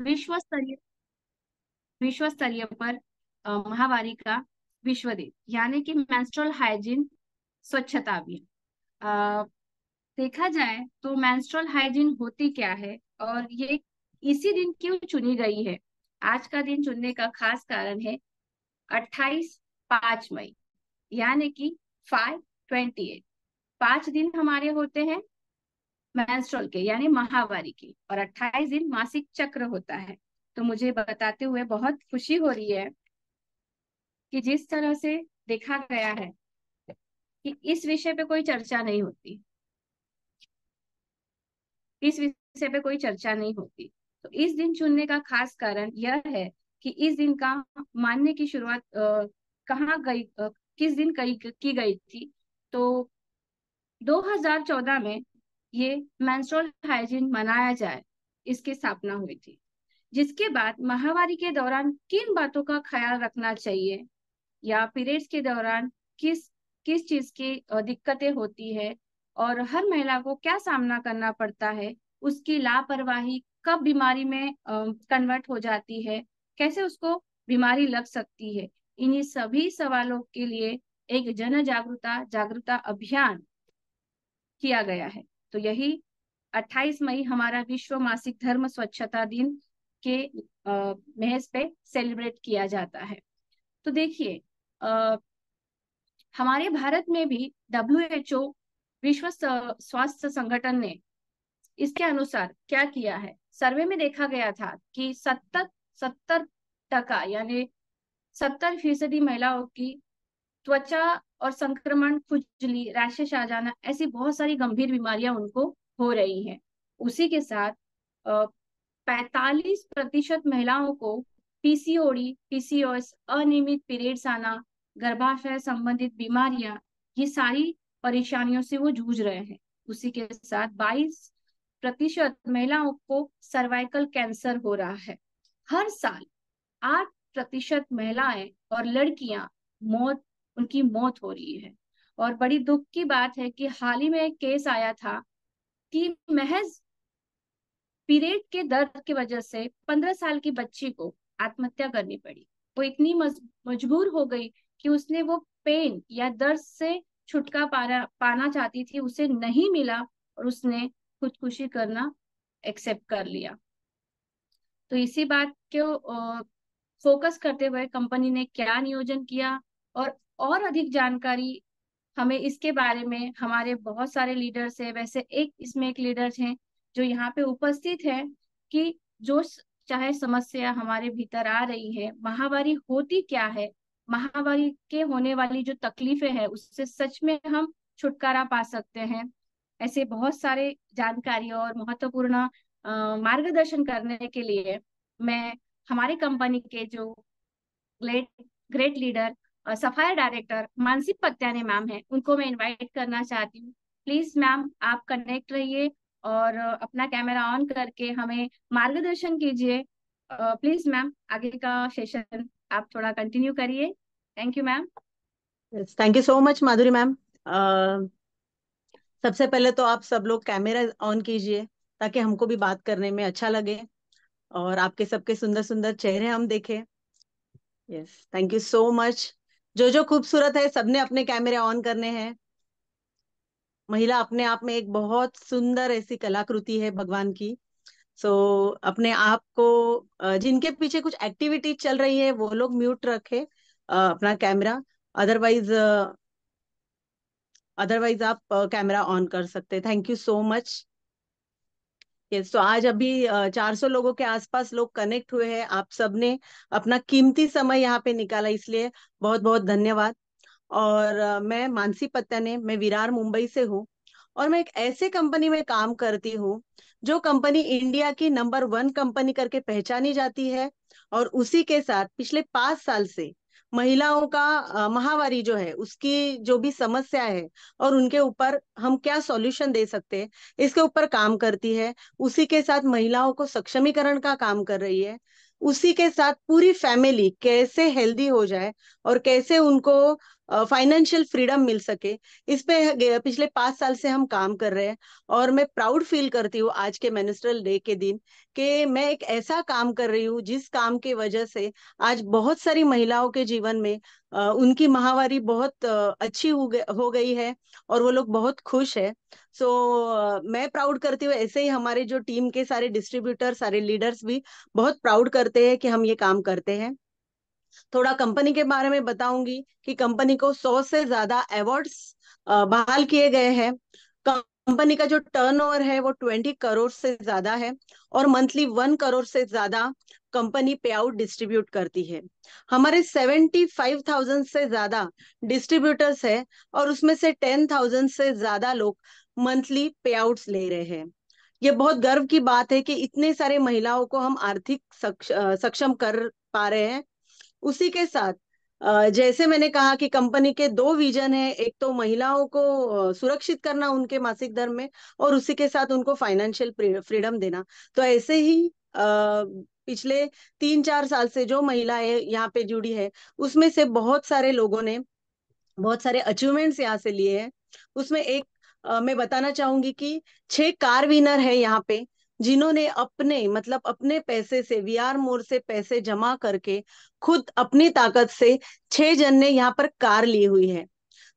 विश्व स्तरीय विश्व स्तरीय पर महावारी का विश्व दिन, यानी कि मेंस्ट्रुअल हाइजीन स्वच्छता अभियान। अ, देखा जाए तो मेंस्ट्रुअल हाइजीन होती क्या है और ये इसी दिन क्यों चुनी गई है। आज का दिन चुनने का खास कारण है 28/5 मई, यानी कि 5/28। 5 दिन हमारे होते हैं मेंस्ट्रुअल के, यानी महावारी के, और 28 दिन मासिक चक्र होता है। तो मुझे बताते हुए बहुत खुशी हो रही है कि जिस तरह से देखा गया है कि इस विषय पे कोई चर्चा नहीं होती, इस विषय पे कोई चर्चा नहीं होती। तो इस दिन चुनने का खास कारण यह है कि इस दिन का मानने की शुरुआत कहाँ गई, किस दिन की गई थी। तो 2014 में ये मेंस्ट्रुअल हाइजीन मनाया जाए, इसकी स्थापना हुई थी। जिसके बाद माहवारी के दौरान किन बातों का ख्याल रखना चाहिए, या पीरियड्स के दौरान किस किस चीज की दिक्कतें होती है, और हर महिला को क्या सामना करना पड़ता है, उसकी लापरवाही कब बीमारी में कन्वर्ट हो जाती है, कैसे उसको बीमारी लग सकती है, इन्हीं सभी सवालों के लिए एक जन जागरूकता जागरूकता अभियान किया गया है। तो यही 28 मई हमारा विश्व मासिक धर्म स्वच्छता दिन के महज पे सेलिब्रेट किया जाता है। तो देखिए, हमारे भारत में भी WHO, विश्व स्वास्थ्य संगठन ने इसके अनुसार क्या किया है। सर्वे में देखा गया था कि 70% यानी 70% महिलाओं की त्वचा और संक्रमण, खुजली, रैशेस आ जाना, ऐसी बहुत सारी गंभीर बीमारियां उनको हो रही हैं। उसी के साथ 45% महिलाओं को PCOD, PCOS, अनियमित पीरियड्स आना, गर्भाशय संबंधित बीमारियां, ये सारी परेशानियों से वो जूझ रहे हैं। उसी के साथ 22% महिलाओं को सर्वाइकल कैंसर हो रहा है। हर साल 8% महिलाएं और लड़कियां मौत उनकी मौत हो रही है। और बड़ी दुख की बात है कि हाल ही में एक केस आया था कि महज पीरियड के दर्द की वजह से 15 साल की बच्ची को आत्महत्या करनी पड़ी। वो इतनी मजबूर हो गई कि उसने वो पेन या दर्द से छुटकारा पाना चाहती थी, उसे नहीं मिला, और उसने खुदकुशी करना एक्सेप्ट कर लिया। तो इसी बात को फोकस करते हुए कंपनी ने क्या नियोजन किया, और अधिक जानकारी हमें इसके बारे में हमारे बहुत सारे लीडर्स हैं। वैसे इसमें एक लीडर्स हैं जो यहाँ पे उपस्थित है, कि जो चाहे समस्या हमारे भीतर आ रही है, महामारी होती क्या है, महामारी के होने वाली जो तकलीफें हैं, उससे सच में हम छुटकारा पा सकते हैं। ऐसे बहुत सारे जानकारी और महत्वपूर्ण मार्गदर्शन करने के लिए मैं हमारी कंपनी के जो ग्रेट ग्रेट लीडर, सफाया डायरेक्टर मानसी पत्याने मैम है, उनको मैं इनवाइट करना चाहती हूँ। प्लीज मैम, आप कनेक्ट रहिए और अपना कैमरा ऑन करके हमें मार्गदर्शन कीजिए। प्लीज मैम, आगे का सेशन आप थोड़ा कंटिन्यू करिए। Thank you ma'am. Thank you so much Madhuri ma'am. सबसे पहले तो आप सब लोग कैमरा ऑन कीजिए ताकि हमको भी बात करने में अच्छा लगे और आपके सबके सुंदर सुंदर चेहरे हम देखें। Yes, thank you so much. जो जो खूबसूरत है सबने अपने कैमरे ऑन करने हैं। महिला अपने आप में एक बहुत सुंदर ऐसी कलाकृति है भगवान की। सो अपने आप को जिनके पीछे कुछ एक्टिविटी चल रही है वो लोग म्यूट रखे अपना कैमरा। अदरवाइज अदरवाइज आप कैमरा ऑन कर सकते। Thank you so much. Yes, तो आज अभी 400 लोगों के आसपास लोग कनेक्ट हुए हैं। आप सबने अपना कीमती समय यहाँ पे निकाला, इसलिए बहुत बहुत धन्यवाद। और मैं मानसी पत्तने, मैं विरार मुंबई से हूँ और मैं एक ऐसे कंपनी में काम करती हूँ जो कंपनी इंडिया की नंबर 1 कंपनी करके पहचानी जाती है। और उसी के साथ पिछले 5 साल से महिलाओं का माहवारी जो है उसकी जो भी समस्या है और उनके ऊपर हम क्या सॉल्यूशन दे सकते हैं इसके ऊपर काम करती है। उसी के साथ महिलाओं को सक्षमीकरण का काम कर रही है। उसी के साथ पूरी फैमिली कैसे हेल्दी हो जाए और कैसे उनको फाइनेंशियल फ्रीडम मिल सके। इस पे पिछले 5 साल से हम काम कर रहे हैं। और मैं प्राउड फील करती हूँ आज के मेंस्ट्रुअल डे के दिन कि मैं एक ऐसा काम कर रही हूँ जिस काम की वजह से आज बहुत सारी महिलाओं के जीवन में उनकी माहवारी बहुत अच्छी हो गई है, और वो लोग बहुत खुश है। मैं प्राउड करती हूँ, ऐसे ही हमारे जो टीम के सारे डिस्ट्रीब्यूटर, सारे लीडर्स भी बहुत प्राउड करते हैं कि हम ये काम करते हैं। थोड़ा कंपनी के बारे में बताऊंगी कि कंपनी को 100 से ज्यादा अवार्ड्स बहाल किए गए हैं। कंपनी का जो टर्नओवर है वो 20 करोड़ से ज्यादा है, और मंथली 1 करोड़ से ज्यादा कंपनी पे आउट डिस्ट्रीब्यूट करती है। हमारे 75,000 से ज्यादा डिस्ट्रीब्यूटर्स है, और उसमें से 10,000 से ज्यादा लोग मंथली पे आउट्स ले रहे हैं। ये बहुत गर्व की बात है कि इतने सारे महिलाओं को हम आर्थिक सक्षम कर पा रहे हैं। उसी के साथ जैसे मैंने कहा कि कंपनी के दो विजन है, एक तो महिलाओं को सुरक्षित करना उनके मासिक धर्म में, और उसी के साथ उनको फाइनेंशियल फ्रीडम देना। तो ऐसे ही पिछले 3-4 साल से जो महिलाएं यहाँ पे जुड़ी है, उसमें से बहुत सारे लोगों ने बहुत सारे अचीवमेंट्स यहाँ से लिए हैं। उसमें एक मैं बताना चाहूंगी कि 6 कार विनर है यहाँ पे, जिन्होंने अपने मतलब अपने पैसे से, वीआर मोर से पैसे जमा करके खुद अपनी ताकत से 6 जन ने यहाँ पर कार ली हुई है।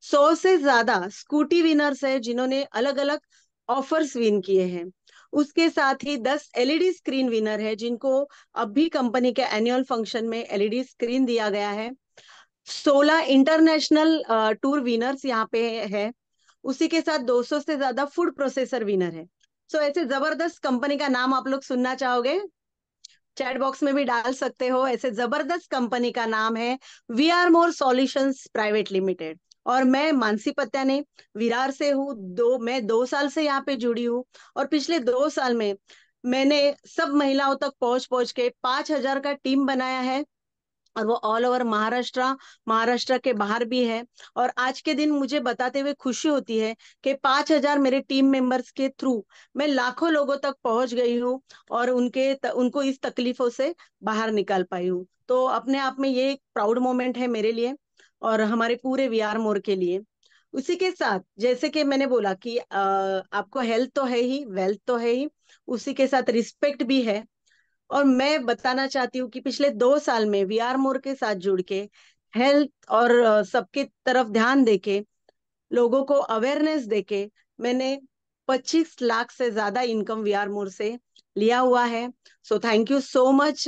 100 से ज्यादा स्कूटी विनर्स है, जिन्होंने अलग अलग ऑफर्स विन किए हैं। उसके साथ ही 10 एलईडी स्क्रीन विनर है, जिनको अभी कंपनी के एनुअल फंक्शन में एलईडी स्क्रीन दिया गया है। 16 इंटरनेशनल टूर विनर्स यहाँ पे है। उसी के साथ 200 से ज्यादा फूड प्रोसेसर विनर है। ऐसे जबरदस्त कंपनी का नाम आप लोग सुनना चाहोगे? चैट बॉक्स में भी डाल सकते हो। ऐसे जबरदस्त कंपनी का नाम है We Are More Solutions Private Limited. और मैं मानसी पत्याने विरार से हूँ। मैं 2 साल से यहाँ पे जुड़ी हूँ, और पिछले 2 साल में मैंने सब महिलाओं तक पहुंच पहुंच के 5,000 का टीम बनाया है, और वो ऑल ओवर महाराष्ट्र, महाराष्ट्र के बाहर भी है। और आज के दिन मुझे बताते हुए खुशी होती है कि 5,000 मेरे टीम मेंबर्स के थ्रू मैं लाखों लोगों तक पहुंच गई हूँ, और उनको इस तकलीफों से बाहर निकाल पाई हूँ। तो अपने आप में ये एक प्राउड मोमेंट है मेरे लिए, और हमारे पूरे वीआर मोर के लिए। उसी के साथ जैसे कि मैंने बोला कि आपको हेल्थ तो है ही, वेल्थ तो है ही, उसी के साथ रिस्पेक्ट भी है। और मैं बताना चाहती हूँ कि पिछले 2 साल में वीआर मोर के साथ जुड़ के हेल्थ और सबके तरफ ध्यान देके, लोगों को अवेयरनेस देके, मैंने 25 लाख से ज्यादा इनकम वीआर मोर से लिया हुआ है। Thank you so much,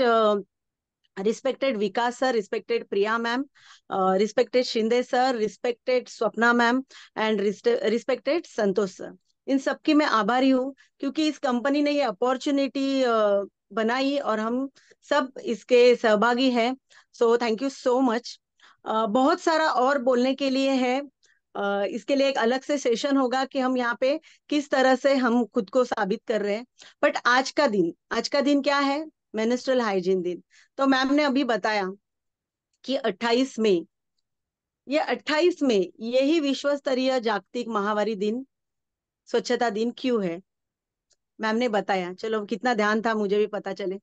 respected Vikas sir, respected Priya ma'am, respected Shinde sir, respected Swapna ma'am, and respected Santosh sir. इन सबकी मैं आभारी हूँ, क्योंकि इस कंपनी ने ये अपॉर्चुनिटी बनाई, और हम सब इसके सहभागी हैं। Thank you so much. बहुत सारा और बोलने के लिए है। इसके लिए एक अलग से सेशन होगा कि हम यहाँ पे किस तरह से हम खुद को साबित कर रहे हैं। बट आज का दिन क्या है? मेंस्ट्रुअल हाइजीन दिन। तो मैम ने अभी बताया कि 28 मई, ये 28 मई यही विश्व स्तरीय जागतिक महावारी दिन, स्वच्छता दिन क्यों है? मैम ने बताया। चलो, कितना ध्यान था मुझे भी पता चले।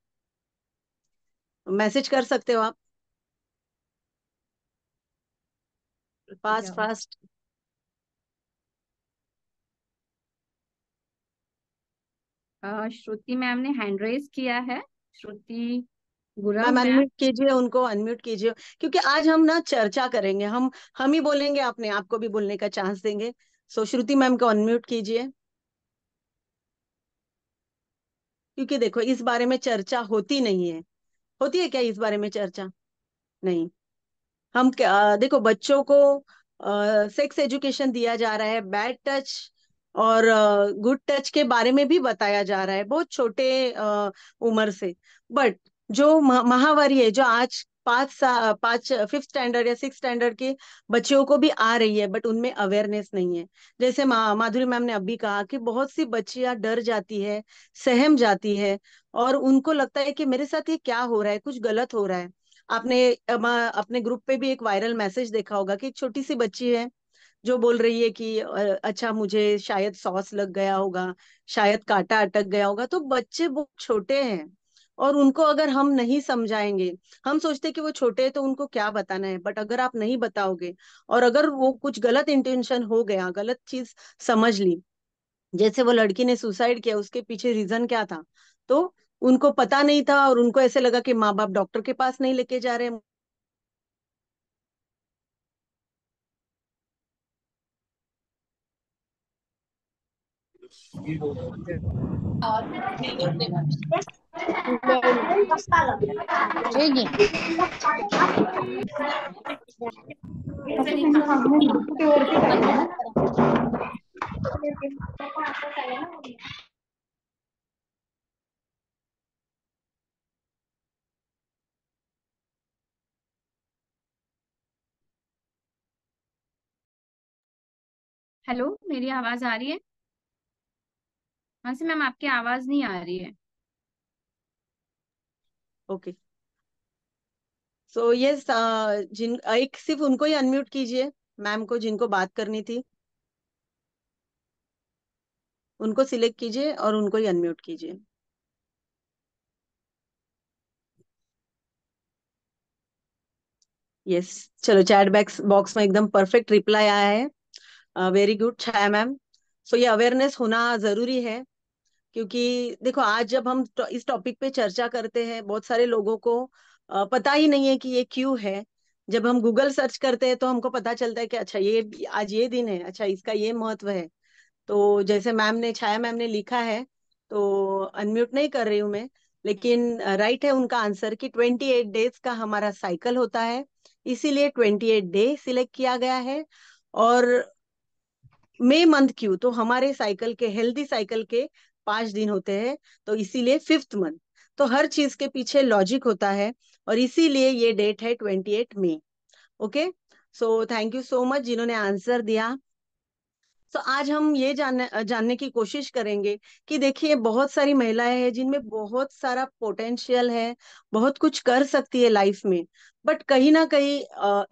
मैसेज कर सकते हो आप, फास्ट फास्ट। श्रुति मैम ने हैंड रेज किया है। श्रुति गुरव मैम मैम। अनम्यूट कीजिए, उनको अनम्यूट कीजिए, क्योंकि आज हम ना चर्चा करेंगे। हम ही बोलेंगे, अपने आप को भी बोलने का चांस देंगे। श्रुति मैम को अनम्यूट कीजिए, क्योंकि देखो इस बारे में चर्चा होती नहीं है। होती है क्या इस बारे में चर्चा? नहीं। हम क्या, देखो बच्चों को सेक्स एजुकेशन दिया जा रहा है, बैड टच और गुड टच के बारे में भी बताया जा रहा है बहुत छोटे उम्र से। बट जो महावारी है, जो आज 5 5 5 5th स्टैंडर्ड या 6th स्टैंडर्ड के बच्चों को भी आ रही है, बट उनमें अवेयरनेस नहीं है। जैसे माधुरी मैम ने अभी कहा कि बहुत सी बच्चियां डर जाती है, सहम जाती है, और उनको लगता है कि मेरे साथ ये क्या हो रहा है, कुछ गलत हो रहा है। आपने अपने ग्रुप पे भी एक वायरल मैसेज देखा होगा कि एक छोटी सी बच्ची है जो बोल रही है कि अच्छा, मुझे शायद सॉस लग गया होगा, शायद कांटा अटक गया होगा। तो बच्चे बहुत छोटे हैं, और उनको अगर हम नहीं समझाएंगे, हम सोचते कि वो छोटे हैं तो उनको क्या बताना है, बट अगर आप नहीं बताओगे और अगर वो कुछ गलत इंटेंशन हो गया, गलत चीज समझ ली, जैसे वो लड़की ने सुसाइड किया, उसके पीछे रीजन क्या था, तो उनको पता नहीं था और उनको ऐसे लगा कि माँ बाप डॉक्टर के पास नहीं लेके जा रहे। हेलो, मेरी आवाज आ रही है? हाँ से मैम, आपकी आवाज नहीं आ रही है। ओके, सो यस, जिन एक सिर्फ उनको ही अनम्यूट कीजिए, मैम को जिनको बात करनी थी उनको सिलेक्ट कीजिए और उनको ही अनम्यूट कीजिए। यस, चलो चैट बॉक्स बॉक्स में एकदम परफेक्ट रिप्लाई आया है। वेरी गुड छाया मैम। सो ये अवेयरनेस होना जरूरी है, क्योंकि देखो आज जब हम इस टॉपिक पे चर्चा करते हैं, बहुत सारे लोगों को पता ही नहीं है कि ये क्यों है। जब हम गूगल सर्च करते हैं तो हमको पता चलता है कि अच्छा ये आज ये दिन है, अच्छा इसका ये महत्व है। तो जैसे मैम ने, छाया मैम ने लिखा है, तो अनम्यूट नहीं कर रही हूँ मैं, लेकिन राइट है उनका आंसर कि 28 डेज का हमारा साइकिल होता है, इसीलिए 28 डे सिलेक्ट किया गया है। और मई मंथ क्यों, तो हमारे साइकिल के, हेल्दी साइकिल के 5 दिन होते हैं, तो इसीलिए 5th मंथ। तो हर चीज के पीछे लॉजिक होता है, और इसीलिए ये डेट है 28 मई। Okay, so thank you so much जिन्होंने आंसर दिया। तो आज हम ये जानने जानने की कोशिश करेंगे कि देखिए बहुत सारी महिलाएं हैं जिनमें बहुत सारा पोटेंशियल है, बहुत कुछ कर सकती है लाइफ में, बट कहीं ना कहीं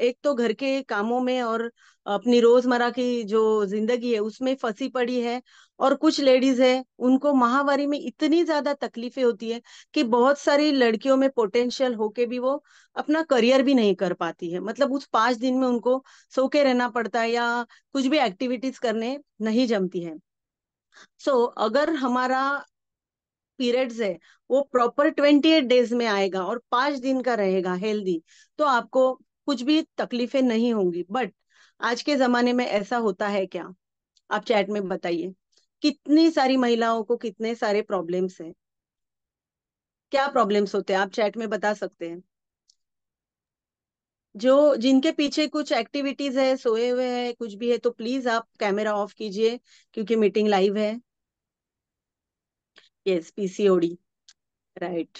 एक तो घर के कामों में और अपनी रोजमर्रा की जो जिंदगी है उसमें फंसी पड़ी है। और कुछ लेडीज है, उनको माहवारी में इतनी ज्यादा तकलीफें होती है कि बहुत सारी लड़कियों में पोटेंशियल होके भी वो अपना करियर भी नहीं कर पाती है, मतलब उस 5 दिन में उनको सो के रहना पड़ता है, या कुछ भी एक्टिविटीज करने नहीं जमती है। अगर हमारा पीरियड्स है वो प्रॉपर 28 डेज में आएगा और 5 दिन का रहेगा हेल्दी, तो आपको कुछ भी तकलीफें नहीं होंगी। बट आज के जमाने में ऐसा होता है क्या? आप चैट में बताइए, कितनी सारी महिलाओं को कितने सारे प्रॉब्लम्स हैं, क्या प्रॉब्लम्स होते हैं, आप चैट में बता सकते हैं। जो जिनके पीछे कुछ एक्टिविटीज है, सोए हुए हैं, कुछ भी है, तो प्लीज आप कैमरा ऑफ कीजिए, क्योंकि मीटिंग लाइव है। Yes, PCOD, right.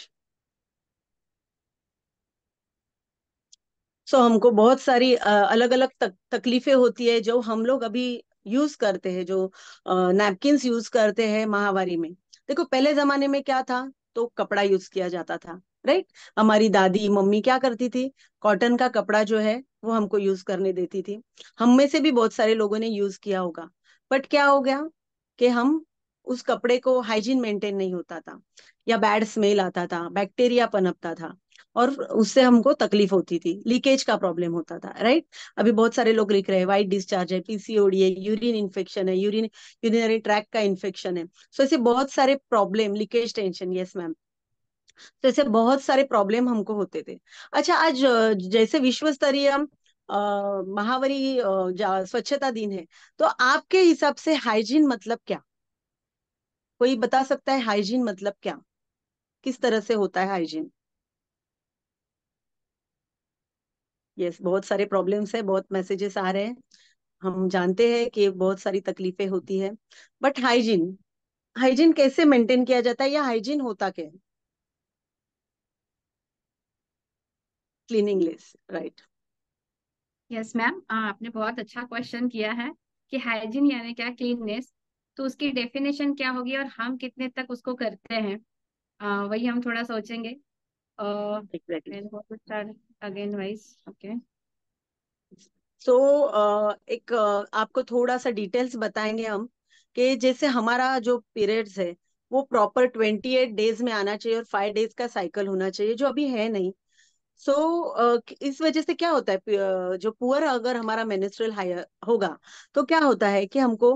हमको बहुत सारी अलग अलग तकलीफें होती है जो हम लोग अभी यूज करते हैं, जो नैपकिन्स यूज करते हैं माहवारी में। देखो पहले जमाने में क्या था, तो कपड़ा यूज किया जाता था, राइट। हमारी दादी मम्मी क्या करती थी, कॉटन का कपड़ा जो है वो हमको यूज करने देती थी। हम में से भी बहुत सारे लोगों ने यूज किया होगा। बट क्या हो गया कि हम उस कपड़े को हाइजीन मेंटेन नहीं होता था, या बैड स्मेल आता था, बैक्टीरिया पनपता था, और उससे हमको तकलीफ होती थी, लीकेज का प्रॉब्लम होता था, राइट। अभी बहुत सारे लोग लिख रहे हैं वाइट डिस्चार्ज है, पीसीओडी है, यूरिन इन्फेक्शन है, यूरिनरी ट्रैक का इन्फेक्शन है। ऐसे बहुत सारे problem, leakage tension, yes ma'am. तो ऐसे बहुत सारे प्रॉब्लम हमको होते थे। अच्छा, आज जैसे विश्व स्तरीय महावरी स्वच्छता दिन है, तो आपके हिसाब से हाइजीन मतलब क्या? कोई बता सकता है हाइजीन मतलब क्या, किस तरह से होता है हाइजीन? यस, बहुत सारे प्रॉब्लम्स है, बहुत मैसेजेस आ रहे हैं, हम जानते हैं कि बहुत सारी तकलीफें होती है। बट हाइजीन, हाइजीन कैसे मेंटेन किया जाता है, या हाइजीन होता क्या है? क्लीनिंगनेस, राइट। यस मैम, आपने बहुत अच्छा क्वेश्चन किया है कि हाइजीन यानी क्या, क्लीननेस। तो उसकी डेफिनेशन क्या होगी और हम कितने तक उसको करते हैं, वही हम थोड़ा सोचेंगे। Exactly. Start again wise, okay. So आपको थोड़ा सा डिटेल्स बताएंगे हम, कि जैसे हमारा जो पीरियड्स है वो प्रॉपर 28 डेज में आना चाहिए और 5 डेज का साइकिल होना चाहिए, जो अभी है नहीं। सो इस वजह से क्या होता है, जो पुअर अगर हमारा मेंस्ट्रुअल हाई होगा, तो क्या होता है कि हमको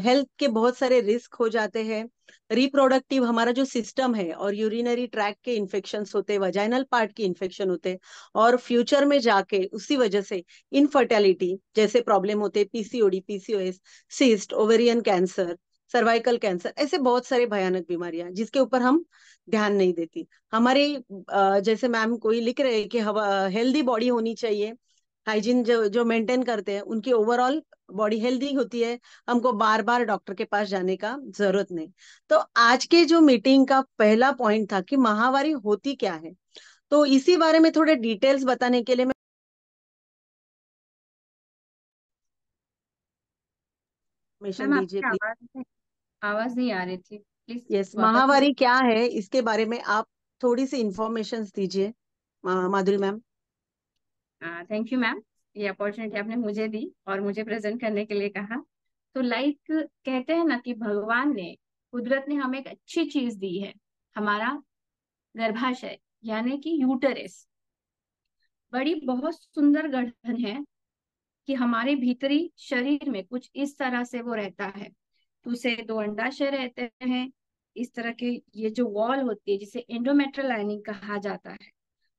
हेल्थ के बहुत सारे रिस्क हो जाते हैं। रिप्रोडक्टिव हमारा जो सिस्टम है और यूरिनरी ट्रैक के इन्फेक्शंस होते हैं, वजाइनल पार्ट की इन्फेक्शन होते हैं, और फ्यूचर में जाके उसी वजह से इनफर्टिलिटी जैसे प्रॉब्लम होते हैं, PCOD, PCOS, cyst, ovarian cancer, cervical cancer, ऐसे बहुत सारे भयानक बीमारियां जिसके ऊपर हम ध्यान नहीं देती। हमारे जैसे मैम कोई लिख रहे हैं कि हेल्दी बॉडी होनी चाहिए, हाइजीन जो जो मेंटेन करते हैं उनकी ओवरऑल बॉडी हेल्दी होती है, हमको बार बार डॉक्टर के पास जाने का जरूरत नहीं। तो आज के जो मीटिंग का पहला पॉइंट था कि माहवारी होती क्या है, तो इसी बारे में थोड़े डिटेल्स बताने के लिए मैं मैम परमिशन दीजिए आपकी प्लीज। आवाज नहीं आ रही थी, प्लीज यस, वापस से। माहवारी क्या है इसके बारे में आप थोड़ी सी इंफॉर्मेशन दीजिए, माधुरी मैम। थैंक यू मैम, ये अपॉर्चुनिटी आपने मुझे दी और मुझे प्रेजेंट करने के लिए कहा। तो लाइक कहते हैं ना कि भगवान ने, कुदरत ने हमें एक अच्छी चीज दी है, हमारा गर्भाशय, यानी कि यूटरस। बड़ी बहुत सुंदर गठन है कि हमारे भीतरी शरीर में कुछ इस तरह से वो रहता है। तो उसे दो अंडाशय रहते हैं इस तरह के। ये जो वॉल होती है जिसे एंडोमेट्रियल लाइनिंग कहा जाता है,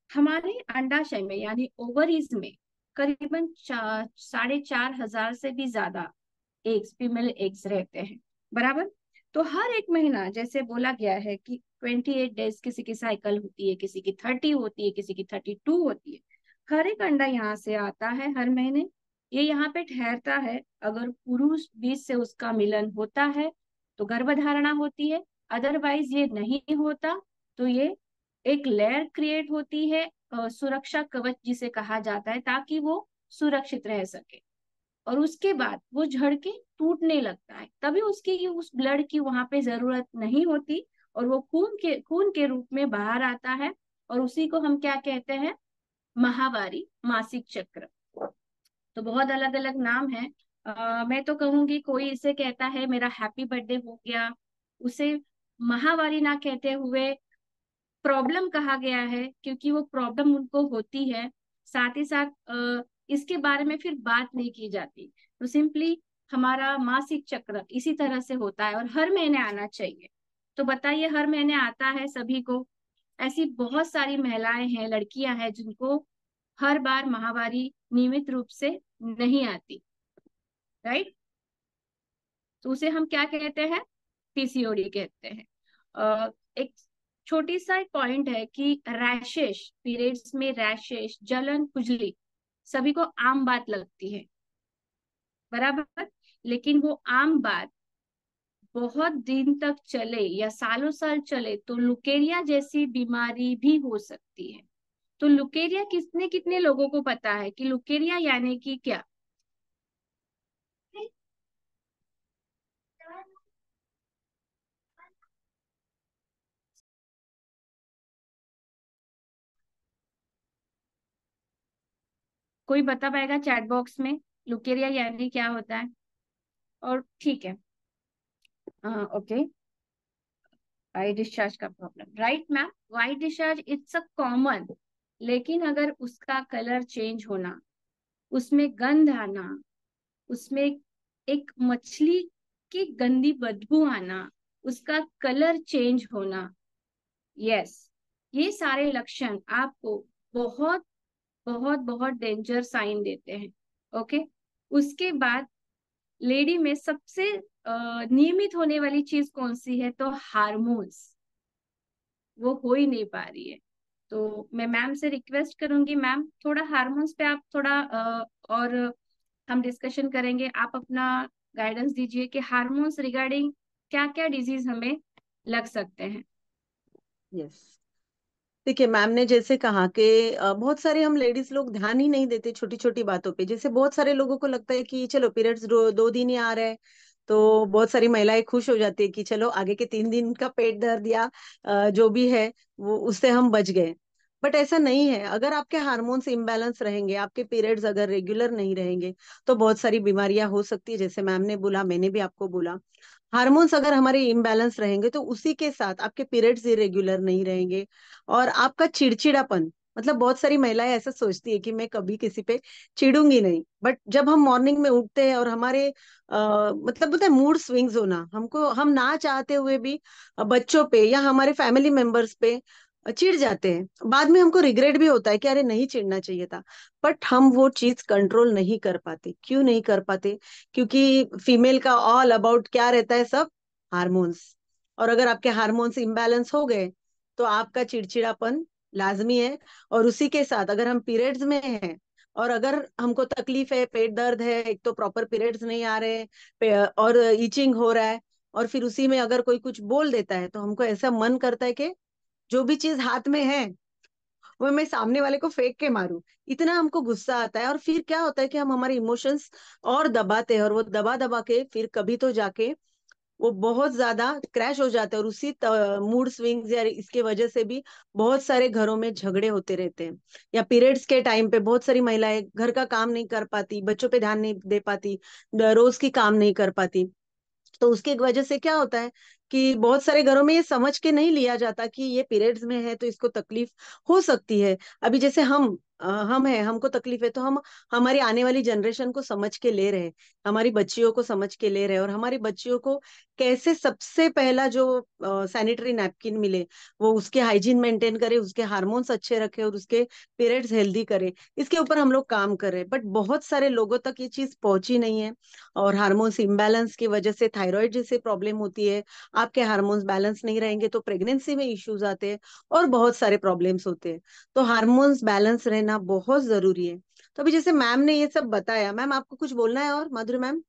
हमारे अंडाशय में यानी ओवरीज में करीबन 4,500 से भी ज्यादा एग्स, फीमेल एग्स रहते हैं, बराबर। तो हर एक महीना जैसे बोला गया है कि 28 डेज किसी की साइकिल होती है, किसी की 30 होती है, किसी की 32 होती है। हर एक अंडा यहाँ से आता है हर महीने, ये यहाँ पे ठहरता है। अगर पुरुष बीज से उसका मिलन होता है तो गर्भधारणा होती है, अदरवाइज ये नहीं होता तो ये एक लेयर क्रिएट होती है, सुरक्षा कवच जिसे कहा जाता है, ताकि वो सुरक्षित रह सके। और उसके बाद वो झड़ के टूटने लगता है, तभी उसकी उस ब्लड की वहां पे जरूरत नहीं होती, और वो खून के रूप में बाहर आता है। और उसी को हम क्या कहते हैं, माहवारी, मासिक चक्र। तो बहुत अलग अलग नाम है। मैं तो कहूंगी कोई इसे कहता है मेरा हैप्पी बर्थडे हो गया, उसे माहवारी ना कहते हुए प्रॉब्लम कहा गया है, क्योंकि वो प्रॉब्लम उनको होती है। साथ ही साथ इसके बारे में फिर बात नहीं की जाती। तो सिंपली हमारा मासिक चक्र इसी तरह से होता है और हर महीने आना चाहिए। तो बताइए, हर महीने आता है सभी को? ऐसी बहुत सारी महिलाएं हैं, लड़कियां हैं जिनको हर बार माहवारी नियमित रूप से नहीं आती, राइट। तो उसे हम क्या कहते हैं, पीसीओडी कहते हैं। एक छोटी सा एक पॉइंट है कि रैशेस, पीरियड्स में रैशेस, जलन, खुजली सभी को आम बात लगती है, बराबर। लेकिन वो आम बात बहुत दिन तक चले या सालों साल चले तो लुकेरिया जैसी बीमारी भी हो सकती है। तो लुकेरिया कितने कितने लोगों को पता है कि लुकेरिया यानी कि क्या? कोई बता पाएगा चैट बॉक्स में लुकेरिया यानी क्या होता है? और ठीक है, ओके, वाइट डिस्चार्ज का problem, right ma'am. White discharge it's a common, लेकिन अगर उसका कलर चेंज होना, उसमें गंध आना, उसमें एक मछली की गंदी बदबू आना, उसका कलर चेंज होना, यस, ये सारे लक्षण आपको बहुत बहुत बहुत डेंजर साइन देते हैं। ओके। उसके बाद लेडी में सबसे नियमित होने वाली चीज कौन सी है, तो हार्मोन्स, वो हो ही नहीं पा रही है। तो मैं मैम से रिक्वेस्ट करूंगी, मैम थोड़ा हार्मोन्स पे आप थोड़ा और हम डिस्कशन करेंगे। आप अपना गाइडेंस दीजिए कि हार्मोन्स रिगार्डिंग क्या क्या डिजीज हमें लग सकते हैं। यस, देखिए मैम ने जैसे कहा कि बहुत सारे हम लेडीज लोग ध्यान ही नहीं देते छोटी छोटी बातों पे। जैसे बहुत सारे लोगों को लगता है कि चलो पीरियड्स 2 दिन ही आ रहे हैं, तो बहुत सारी महिलाएं खुश हो जाती है कि चलो आगे के 3 दिन का पेट दर्द या जो भी है वो उससे हम बच गए। बट ऐसा नहीं है। अगर आपके हार्मोन्स इम्बैलेंस रहेंगे, आपके पीरियड्स अगर रेगुलर नहीं रहेंगे, तो बहुत सारी बीमारियां हो सकती है। जैसे मैम ने बोला, मैंने भी आपको बोला, हार्मोन्स अगर हमारे इम्बैलेंस रहेंगे तो उसी के साथ आपके पीरियड्स इरेग्युलर नहीं रहेंगे, और आपका चिड़चिड़ापन, मतलब बहुत सारी महिलाएं ऐसा सोचती है कि मैं कभी किसी पे चिढ़ूंगी नहीं, बट जब हम मॉर्निंग में उठते हैं और हमारे मतलब बोलते हैं मूड स्विंग्स होना, हमको हम ना चाहते हुए भी बच्चों पे या हमारे फैमिली मेंबर्स पे चिढ़ जाते हैं। बाद में हमको रिग्रेट भी होता है कि अरे नहीं चिढ़ना चाहिए था, बट हम वो चीज कंट्रोल नहीं कर पाते। क्यों नहीं कर पाते? क्योंकि फीमेल का ऑल अबाउट क्या रहता है? सब हार्मोन्स। और अगर आपके हार्मोन्स इम्बैलेंस हो गए तो आपका चिड़चिड़ापन लाजमी है। और उसी के साथ अगर हम पीरियड्स में हैं और अगर हमको तकलीफ है, पेट दर्द है, एक तो प्रॉपर पीरियड्स नहीं आ रहे हैं, और ईचिंग हो रहा है, और फिर उसी में अगर कोई कुछ बोल देता है तो हमको ऐसा मन करता है कि जो भी चीज हाथ में है वो मैं सामने वाले को फेंक के मारूं। इतना हमको गुस्सा आता है, और फिर क्या होता है कि हम हमारे इमोशंस और दबाते हैं, और वो दबा दबा के फिर कभी तो जाके वो बहुत ज्यादा क्रैश हो जाता है। और उसी मूड स्विंग्स या इसके वजह से भी बहुत सारे घरों में झगड़े होते रहते हैं। या पीरियड्स के टाइम पे बहुत सारी महिलाएं घर का काम नहीं कर पाती, बच्चों पे ध्यान नहीं दे पाती, रोज की काम नहीं कर पाती। तो उसकी वजह से क्या होता है कि बहुत सारे घरों में ये समझ के नहीं लिया जाता कि ये पीरियड्स में है तो इसको तकलीफ हो सकती है। अभी जैसे हम हैं, हमको तकलीफ है, तो हम हमारी आने वाली जनरेशन को समझ के ले रहे हैं, हमारी बच्चियों को समझ के ले रहे हैं, और हमारी बच्चियों को कैसे सबसे पहला जो सैनिटरी नैपकिन मिले वो उसके हाइजीन मेंटेन करे, उसके हार्मोन्स अच्छे रखे और उसके पीरियड्स हेल्दी करे, इसके ऊपर हम लोग काम कर रहे हैं। बट बहुत सारे लोगों तक ये चीज पहुंची नहीं है, और हार्मोन्स इम्बैलेंस की वजह से थायराइड जैसे प्रॉब्लम होती है। आपके हार्मोन्स बैलेंस नहीं रहेंगे तो प्रेगनेंसी में इश्यूज आते हैं, और बहुत सारे प्रॉब्लम्स होते हैं। तो हार्मोन्स बैलेंस रहना बहुत जरूरी है। तो अभी जैसे मैम ने ये सब बताया, मैम आपको कुछ बोलना है और, माधुरी मैम?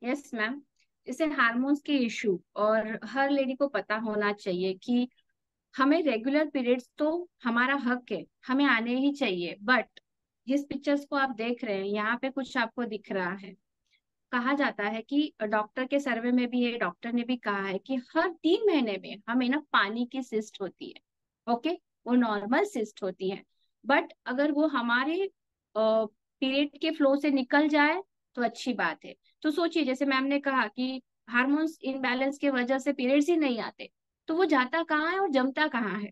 Yes ma'am. जैसे हार्मोन्स के इशू, और हर लेडी को पता होना चाहिए कि हमें रेगुलर पीरियड्स तो हमारा हक है, हमें आने ही चाहिए। बट जिस पिक्चर्स को आप देख रहे हैं यहाँ पे कुछ आपको दिख रहा है, कहा जाता है कि डॉक्टर के सर्वे में भी है, डॉक्टर ने भी कहा है कि हर 3 महीने में हमें ना पानी की सिस्ट होती है। ओके, वो नॉर्मल सिस्ट होती है। बट अगर वो हमारे पीरियड के फ्लो से निकल जाए तो अच्छी बात है। तो सोचिए, जैसे मैम ने कहा कि हार्मोन्स इनबैलेंस की वजह से पीरियड्स ही नहीं आते, तो वो जाता कहाँ है और जमता कहाँ है?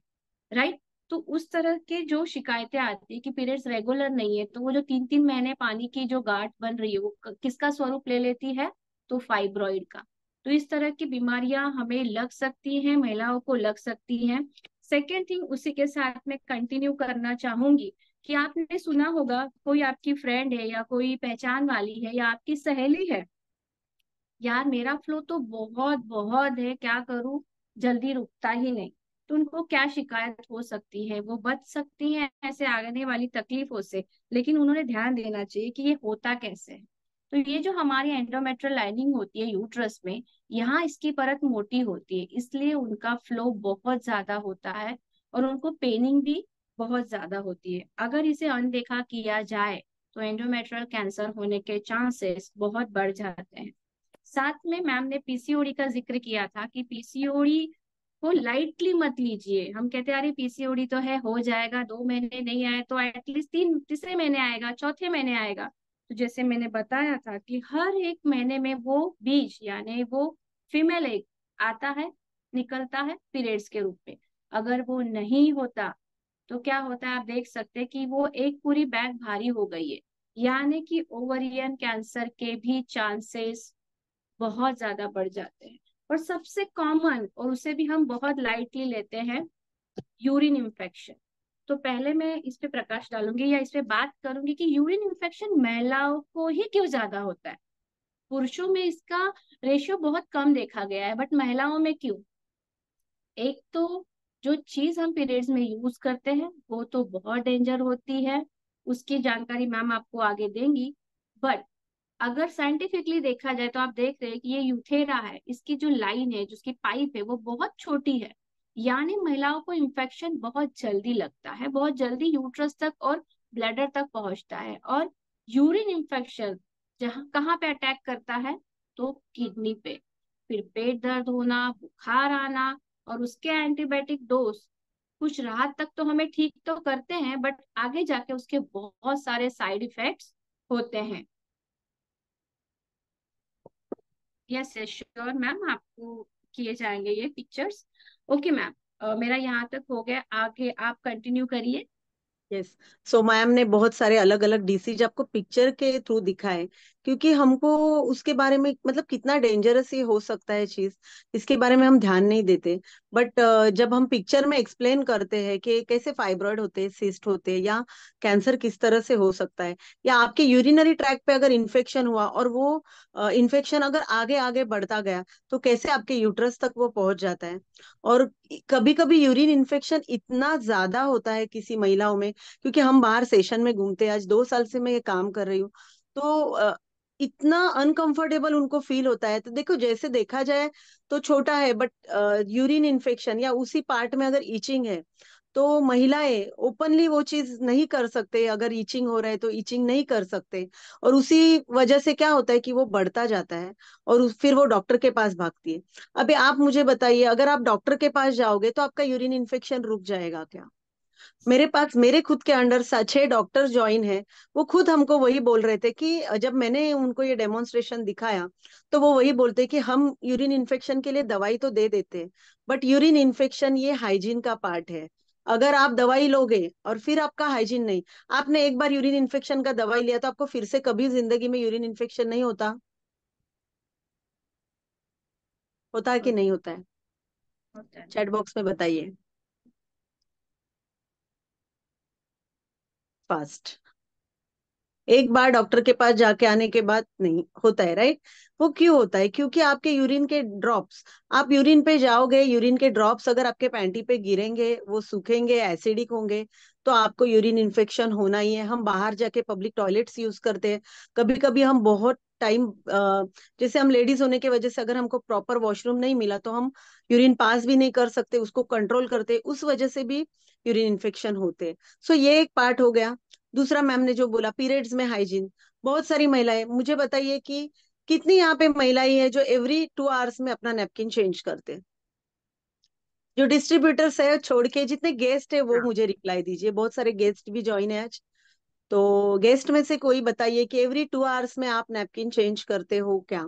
राइट। तो उस तरह के जो शिकायतें आती है कि पीरियड्स रेगुलर नहीं है, तो वो जो 3-3 महीने पानी की जो गांठ बन रही है वो किसका स्वरूप ले लेती है? तो फाइब्रॉइड का। तो इस तरह की बीमारियां हमें लग सकती हैं, महिलाओं को लग सकती हैं। सेकेंड थिंग, उसी के साथ में कंटिन्यू करना चाहूंगी कि आपने सुना होगा, कोई आपकी फ्रेंड है या कोई पहचान वाली है या आपकी सहेली है, यार मेरा फ्लो तो बहुत बहुत है, क्या करूं, जल्दी रुकता ही नहीं। तो उनको क्या शिकायत हो सकती है? वो बच सकती हैं ऐसे आने वाली तकलीफों से, लेकिन उन्होंने ध्यान देना चाहिए कि ये होता कैसे है। तो ये जो हमारी एंडोमेट्रियल लाइनिंग होती है यूट्रस में, यहाँ इसकी परत मोटी होती है, इसलिए उनका फ्लो बहुत ज्यादा होता है और उनको पेनिंग भी बहुत ज्यादा होती है। अगर इसे अनदेखा किया जाए तो एंडोमेट्रियल कैंसर होने के चांसेस बहुत बढ़ जाते हैं। साथ में मैम ने पीसीओडी का जिक्र किया था कि पीसीओडी को लाइटली मत लीजिए। हम कहते हैं अरे पीसीओडी तो है, हो जाएगा, 2 महीने नहीं आए तो एटलीस्ट तीसरे महीने आएगा, चौथे महीने आएगा। तो जैसे मैंने बताया था कि हर एक महीने में वो बीज यानी वो फीमेल एग आता है, निकलता है पीरियड्स के रूप में। अगर वो नहीं होता तो क्या होता है, आप देख सकते हैं कि वो एक पूरी बैग भारी हो गई है। यानी कि ओवरियन कैंसर के भी चांसेस बहुत ज्यादा बढ़ जाते हैं। और सबसे कॉमन, और उसे भी हम बहुत लाइटली लेते हैं, यूरिन इन्फेक्शन। तो पहले मैं इस पे प्रकाश डालूंगी या इस पे बात करूंगी कि यूरिन इन्फेक्शन महिलाओं को ही क्यों ज्यादा होता है। पुरुषों में इसका रेशियो बहुत कम देखा गया है, बट महिलाओं में क्यों? एक तो जो चीज हम पीरियड्स में यूज करते हैं वो तो बहुत डेंजर होती है, उसकी जानकारी मैम आपको आगे देंगी। बट अगर साइंटिफिकली देखा जाए तो आप देख रहे हैं कि ये यूथेरा है, इसकी जो लाइन है, जिसकी पाइप है, वो बहुत छोटी है। यानी महिलाओं को इन्फेक्शन बहुत जल्दी लगता है, बहुत जल्दी यूट्रस तक और ब्लैडर तक पहुंचता है। और यूरिन इन्फेक्शन जहाँ कहाँ पे अटैक करता है? तो किडनी पे। फिर पेट दर्द होना, बुखार आना, और उसके एंटीबायोटिक डोज कुछ राहत तक तो हमें ठीक तो करते हैं, बट आगे जाके उसके बहुत सारे साइड इफेक्ट्स होते हैं। यस यस श्योर मैम, आपको किए जाएंगे ये पिक्चर्स। ओके मैम, मेरा यहाँ तक हो गया, आगे आप कंटिन्यू करिए। यस। सो मैम ने बहुत सारे अलग अलग डिसीज आपको पिक्चर के थ्रू दिखाए, क्योंकि हमको उसके बारे में मतलब कितना डेंजरस ये हो सकता है चीज, इसके बारे में हम ध्यान नहीं देते। बट जब हम पिक्चर में एक्सप्लेन करते हैं कि कैसे फाइब्रॉइड होते हैं, सिस्ट होते हैं, या कैंसर किस तरह से हो सकता है, या आपके यूरिनरी ट्रैक पे अगर इन्फेक्शन हुआ और वो इन्फेक्शन अगर आगे आगे बढ़ता गया तो कैसे आपके यूट्रस तक वो पहुंच जाता है। और कभी कभी यूरिन इन्फेक्शन इतना ज्यादा होता है किसी महिलाओं में, क्योंकि हम बाहर सेशन में घूमते हैं, आज 2 साल से मैं ये काम कर रही हूँ, तो इतना अनकंफर्टेबल उनको फील होता है। तो देखो, जैसे देखा जाए तो छोटा है, बट यूरिन इन्फेक्शन या उसी पार्ट में अगर ईचिंग है तो महिलाएं ओपनली वो चीज नहीं कर सकते, अगर ईचिंग हो रहा है तो ईचिंग नहीं कर सकते, और उसी वजह से क्या होता है कि वो बढ़ता जाता है और फिर वो डॉक्टर के पास भागती है। अभी आप मुझे बताइए, अगर आप डॉक्टर के पास जाओगे तो आपका यूरिन इन्फेक्शन रुक जाएगा क्या? मेरे पास मेरे खुद के अंडर 6 डॉक्टर ज्वाइन है, वो खुद हमको वही बोल रहे थे कि जब मैंने उनको ये डेमोन्स्ट्रेशन दिखाया तो वो वही बोलते कि हम यूरिन इन्फेक्शन के लिए दवाई तो दे देते हैं, बट यूरिन इन्फेक्शन ये हाइजीन का पार्ट है। अगर आप दवाई लोगे और फिर आपका हाइजीन नहीं, आपने एक बार यूरिन इन्फेक्शन का दवाई लिया तो आपको फिर से कभी जिंदगी में यूरिन इन्फेक्शन नहीं होता। होता है कि नहीं होता है? होता है। चैट बॉक्स में बताइए फास्ट। एक बार डॉक्टर के पास जाके आने के बाद नहीं होता है, राइट? वो क्यों होता है? क्योंकि आपके यूरिन के ड्रॉप्स, आप यूरिन पे जाओगे, यूरिन के ड्रॉप्स अगर आपके पैंटी पे गिरेंगे, वो सूखेंगे, एसिडिक होंगे, तो आपको यूरिन इन्फेक्शन होना ही है। हम बाहर जाके पब्लिक टॉयलेट्स यूज करते हैं, कभी कभी हम बहुत टाइम, जैसे हम लेडीज होने की वजह से अगर हमको प्रॉपर वॉशरूम नहीं मिला तो हम यूरिन पास भी नहीं कर सकते, उसको कंट्रोल करते, उस वजह से भी यूरिन इन्फेक्शन होते हैं। सो ये एक पार्ट हो गया। दूसरा, मैम ने जो बोला पीरियड्स में हाइजीन, बहुत सारी महिलाएं, मुझे बताइए कि कितनी यहाँ पे महिलाएं हैं जो एवरी 2 आवर्स में अपना नैपकिन चेंज करते हैं? जो डिस्ट्रीब्यूटर्स है छोड़ के जितने गेस्ट है वो हाँ, मुझे रिप्लाई दीजिए, बहुत सारे गेस्ट भी ज्वाइन है आज। तो गेस्ट में से कोई बताइए कि एवरी 2 आवर्स में आप नैपकिन चेंज करते हो क्या?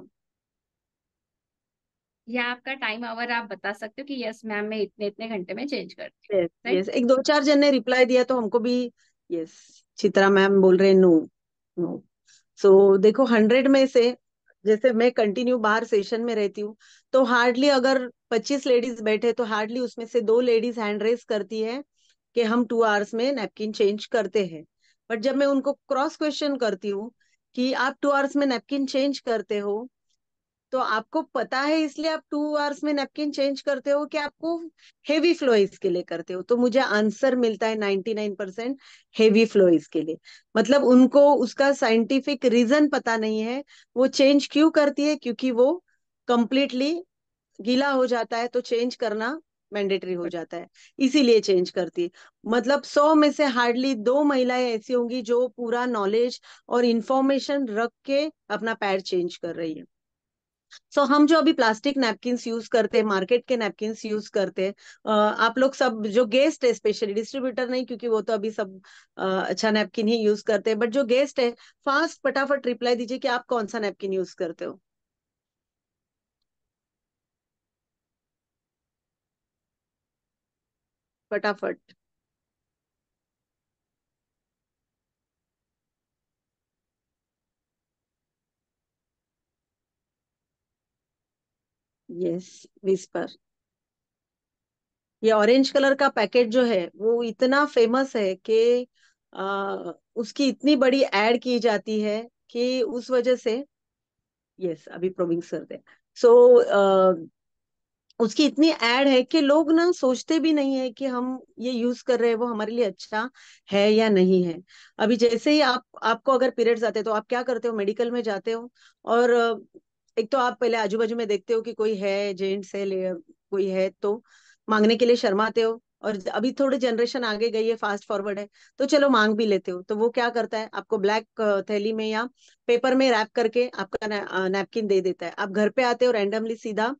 या आपका टाइम आवर आप बता सकते हो कि यस मैम मैं इतने इतने घंटे में चेंज करती हूँ, यस राइट? यस, एक दो चार जन ने रिप्लाई दिया तो हमको भी। यस, चित्रा मैम बोल रहे हैं नो। नो। सो देखो, 100 में से, जैसे मैं कंटिन्यू बाहर सेशन में रहती हूँ, तो हार्डली अगर 25 लेडीज बैठे तो हार्डली उसमें से 2 लेडीज हैंड रेस करती है कि हम 2 आवर्स में नैपकिन चेंज करते हैं। बट जब मैं उनको क्रॉस क्वेश्चन करती हूँ कि आप 2 आवर्स में नैपकिन चेंज करते हो, तो आपको पता है इसलिए आप 2 आवर्स में नैपकिन चेंज करते हो कि आपको हेवी फ्लो इसके लिए करते हो? तो मुझे आंसर मिलता है 99% हेवी फ्लो इसके लिए। मतलब उनको उसका साइंटिफिक रीजन पता नहीं है। वो चेंज क्यों करती है? क्योंकि वो कंप्लीटली गीला हो जाता है तो चेंज करना मैंडेटरी हो जाता है, इसीलिए चेंज करती है। मतलब 100 में से हार्डली 2 महिलाएं ऐसी होंगी जो पूरा नॉलेज और इंफॉर्मेशन रख के अपना पैड चेंज कर रही है। सो हम जो अभी प्लास्टिक नैपकिन्स यूज करते हैं, मार्केट के नैपकिन्स यूज करते हैं, आप लोग सब जो गेस्ट है, स्पेशली डिस्ट्रीब्यूटर नहीं क्योंकि वो तो अभी सब अच्छा नैपकिन ही यूज करते हैं, बट जो गेस्ट है, फास्ट फटाफट रिप्लाई दीजिए कि आप कौन सा नैपकिन यूज करते हो, फटाफट। Yes, whisper. ये ऑरेंज कलर का पैकेट जो है वो इतना फेमस है कि उसकी इतनी बड़ी एड की जाती है कि उस वजह से, यस अभी प्रोविंग करते हैं। सो उसकी इतनी ऐड है कि लोग ना सोचते भी नहीं है कि हम ये यूज कर रहे हैं वो हमारे लिए अच्छा है या नहीं है। अभी जैसे ही आपको अगर पीरियड्स आते हैं तो आप क्या करते हो? मेडिकल में जाते हो, और एक तो आप पहले आजू बाजू में देखते हो कि कोई है, जेंट्स है, कोई है, तो मांगने के लिए शर्माते हो। और अभी थोड़ी जनरेशन आगे गई है, फास्ट फॉरवर्ड है, तो चलो मांग भी लेते हो। तो वो क्या करता है, आपको ब्लैक थैली में या पेपर में रैप करके आपका नैपकिन दे देता है। आप घर पे आते हो, रैंडमली सीधा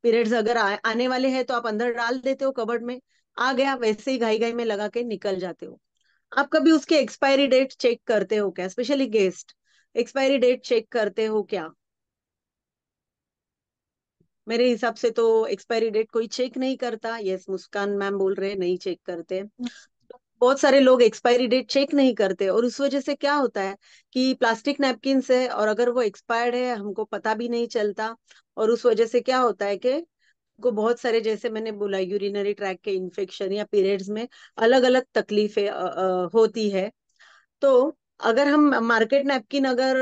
पीरियड्स अगर आने वाले हैं तो आप अंदर डाल देते हो कबर्ड में, आ गया वैसे ही घाई घाई में लगा के निकल जाते हो। आप कभी उसके एक्सपायरी डेट चेक करते हो क्या, specially guest, expiry date check करते हो क्या? मेरे हिसाब से तो एक्सपायरी डेट कोई चेक नहीं करता। यस, मुस्कान मैम बोल रहे हैं नहीं चेक करते। बहुत सारे लोग एक्सपायरी डेट चेक नहीं करते, और उस वजह से क्या होता है कि प्लास्टिक नैपकिन है और अगर वो एक्सपायर्ड है हमको पता भी नहीं चलता। और उस वजह से क्या होता है कि को बहुत सारे, जैसे मैंने बोला, यूरिनरी ट्रैक के इन्फेक्शन या पीरियड्स में अलग अलग तकलीफें होती है। तो अगर हम मार्केट नैपकिन, अगर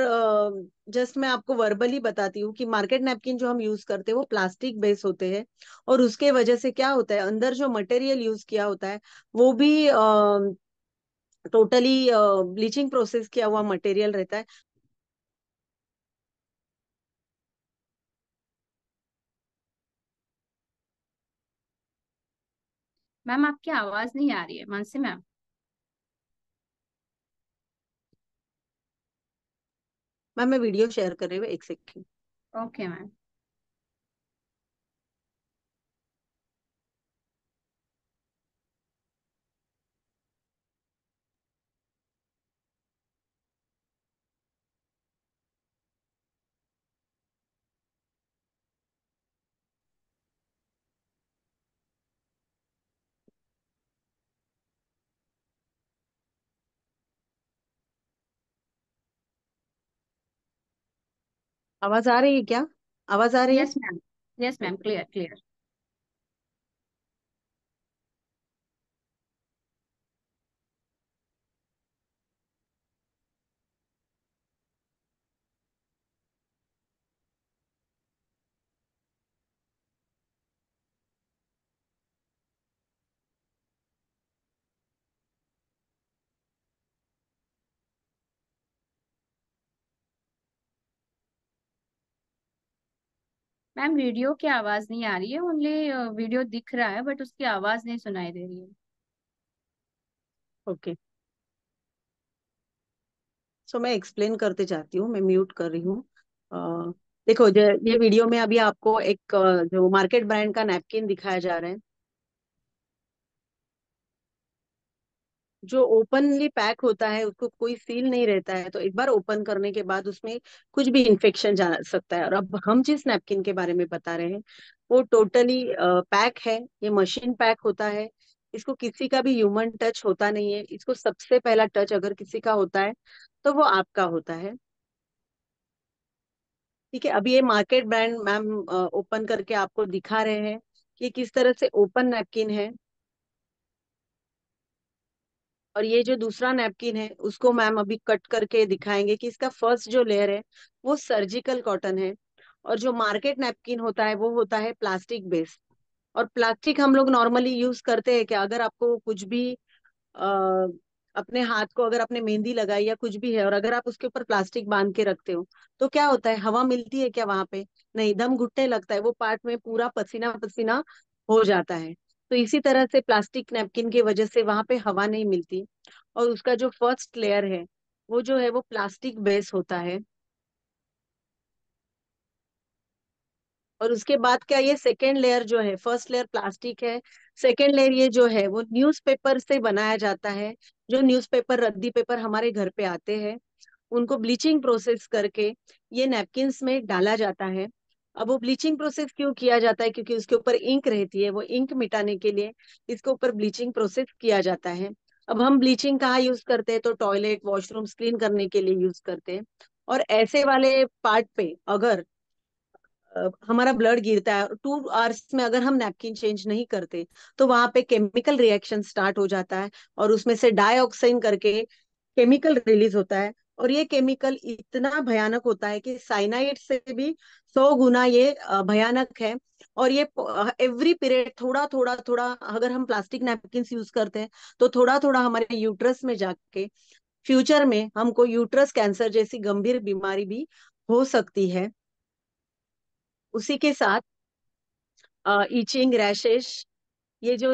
जस्ट मैं आपको वर्बली बताती हूँ कि मार्केट नैपकिन जो हम यूज करते हैं वो प्लास्टिक बेस होते हैं, और उसके वजह से क्या होता है अंदर जो मटेरियल यूज किया होता है वो भी टोटली ब्लीचिंग प्रोसेस किया हुआ मटेरियल रहता है। मैम आपकी आवाज नहीं आ रही है, मानसी मैम। मैम मैं वीडियो शेयर कर रही हूँ, एक सेकंड। Okay ma'am. आवाज आ रही है क्या? आवाज आ रही है? Yes ma'am. Yes ma'am, clear clear. Ma'am video की आवाज नहीं आ रही है, ओनली वीडियो दिख रहा है बट उसकी आवाज नहीं सुनाई दे रही है। ओके, सो मैं एक्सप्लेन करते जाती हूँ, मैं म्यूट कर रही हूँ। अ, देखो, ये वीडियो में अभी आपको एक जो मार्केट ब्रांड का नैपकिन दिखाया जा रहा है, जो ओपनली पैक होता है उसको कोई सील नहीं रहता है, तो एक बार ओपन करने के बाद उसमें कुछ भी इंफेक्शन जा सकता है। और अब हम जिस नैपकिन के बारे में बता रहे हैं वो टोटली पैक है, ये मशीन पैक होता है। इसको किसी का भी ह्यूमन टच होता नहीं है, इसको सबसे पहला टच अगर किसी का होता है तो वो आपका होता है। ठीक है, अभी ये मार्केट ब्रांड मैम ओपन करके आपको दिखा रहे हैं कि किस तरह से ओपन नैपकिन है। और ये जो दूसरा नैपकिन है उसको मैम अभी कट करके दिखाएंगे कि इसका फर्स्ट जो लेयर है वो सर्जिकल कॉटन है, और जो मार्केट नैपकिन होता है वो होता है प्लास्टिक बेस। और प्लास्टिक हम लोग नॉर्मली यूज करते हैं कि अगर आपको कुछ भी अ, अपने हाथ को, अगर आपने मेहंदी लगाई या कुछ भी है और अगर आप उसके ऊपर प्लास्टिक बांध के रखते हो तो क्या होता है, हवा मिलती है क्या वहां पे? नहीं, दम घुटने लगता है, वो पार्ट में पूरा पसीना पसीना हो जाता है। तो इसी तरह से प्लास्टिक नैपकिन की वजह से वहां पे हवा नहीं मिलती, और उसका जो फर्स्ट लेयर है वो जो है वो प्लास्टिक बेस होता है। और उसके बाद क्या, ये सेकेंड लेयर जो है, फर्स्ट लेयर प्लास्टिक है, सेकेंड लेयर ये जो है वो न्यूज़पेपर से बनाया जाता है। जो न्यूज़पेपर, रद्दी पेपर हमारे घर पे आते हैं उनको ब्लीचिंग प्रोसेस करके ये नैपकिन्स में डाला जाता है। अब वो ब्लीचिंग प्रोसेस क्यों किया जाता है, क्योंकि उसके ऊपर इंक रहती है, वो इंक मिटाने के लिए इसके ऊपर ब्लीचिंग प्रोसेस किया जाता है। अब हम ब्लीचिंग कहाँ यूज करते हैं, तो टॉयलेट वॉशरूम क्लीन करने के लिए यूज करते हैं। और ऐसे वाले पार्ट पे अगर हमारा ब्लड गिरता है 2 आवर्स में, अगर हम नैपकिन चेंज नहीं करते तो वहां पे केमिकल रिएक्शन स्टार्ट हो जाता है, और उसमें से डाइऑक्साइन करके केमिकल रिलीज होता है। और ये केमिकल इतना भयानक होता है कि साइनाइड से भी 100 गुना ये भयानक है। और ये एवरी पीरियड थोड़ा थोड़ा थोड़ा, अगर हम प्लास्टिक नैपकिन यूज करते हैं तो थोड़ा थोड़ा हमारे यूट्रस में जाके फ्यूचर में हमको यूट्रस कैंसर जैसी गंभीर बीमारी भी हो सकती है। उसी के साथ ईचिंग, रैशेस, ये जो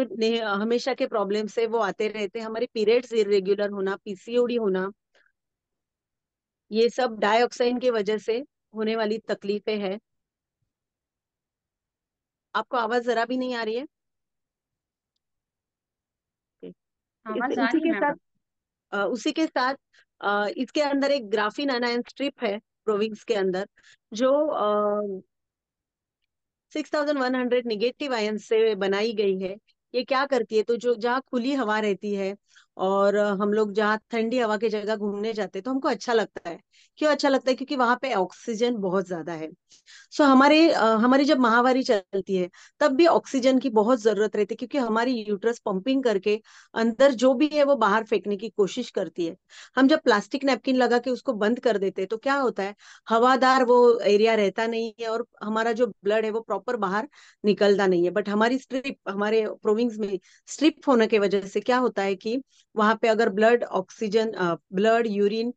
हमेशा के प्रॉब्लम्स है वो आते रहते हैं। हमारे पीरियड्स इरेगुलर होना, पीसीओडी होना, ये सब डाइऑक्साइन की वजह से होने वाली तकलीफें हैं। आपको आवाज जरा भी नहीं आ रही है? Okay. आवाज आ उसी रही है के मैम। साथ उसी के साथ इसके अंदर एक ग्राफीन अनायन स्ट्रिप है प्रोविंस के अंदर, जो 6100 निगेटिव आयन से बनाई गई है। ये क्या करती है, तो जो जहाँ खुली हवा रहती है और हम लोग जहाँ ठंडी हवा की जगह घूमने जाते हैं तो हमको अच्छा लगता है। क्यों अच्छा लगता है? क्योंकि वहां पे ऑक्सीजन बहुत ज्यादा है। सो हमारी जब माहवारी चलती है तब भी ऑक्सीजन की बहुत जरूरत रहती है, क्योंकि हमारी यूट्रस पंपिंग करके अंदर जो भी है वो बाहर फेंकने की कोशिश करती है। हम जब प्लास्टिक नैपकिन लगा के उसको बंद कर देते हैं तो क्या होता है, हवादार वो एरिया रहता नहीं है और हमारा जो ब्लड है वो प्रॉपर बाहर निकलता नहीं है। बट हमारी स्ट्रिप, हमारे प्रोविंस में स्ट्रिप होने की वजह से क्या होता है कि वहां पे अगर ब्लड यूरिन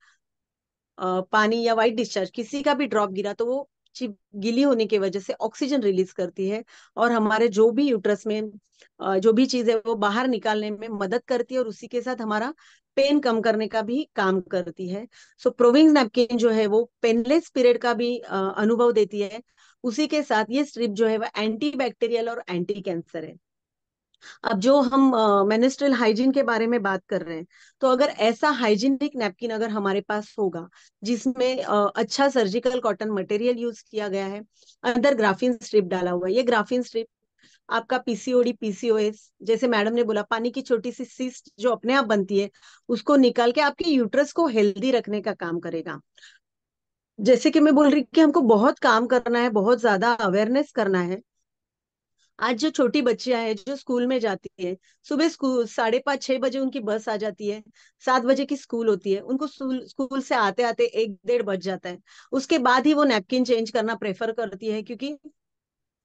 पानी या वाइट डिस्चार्ज किसी का भी ड्रॉप गिरा तो वो चिप गीली होने की वजह से ऑक्सीजन रिलीज करती है और हमारे जो भी यूट्रस में जो भी चीज है वो बाहर निकालने में मदद करती है, और उसी के साथ हमारा पेन कम करने का भी काम करती है। सो प्रोविंस नैपकिन जो है वो पेनलेस पीरियड का भी अनुभव देती है। उसी के साथ ये स्ट्रिप जो है वो एंटी बैक्टीरियल और एंटी कैंसर है। अब जो हम मेनिस्ट्रियल हाइजीन के बारे में बात कर रहे हैं, तो अगर ऐसा हाइजीनिक नैपकिन अगर हमारे पास होगा जिसमें अच्छा सर्जिकल कॉटन मटेरियल यूज किया गया है, अंदर ग्राफिन स्ट्रिप डाला हुआ है, ये ग्राफिन स्ट्रिप आपका पीसीओडी पीसीओएस, जैसे मैडम ने बोला, पानी की छोटी सी सिस्ट जो अपने आप बनती है उसको निकाल के आपके यूट्रस को हेल्दी रखने का काम करेगा। जैसे कि मैं बोल रही कि हमको बहुत काम करना है, बहुत ज्यादा अवेयरनेस करना है। आज जो छोटी बच्चियां हैं जो स्कूल में जाती है, सुबह स्कूल 5:30-6 बजे उनकी बस आ जाती है, 7 बजे की स्कूल होती है, उनको स्कूल से आते आते 1-1:30 बज जाता है। उसके बाद ही वो नैपकिन चेंज करना प्रेफर करती है, क्योंकि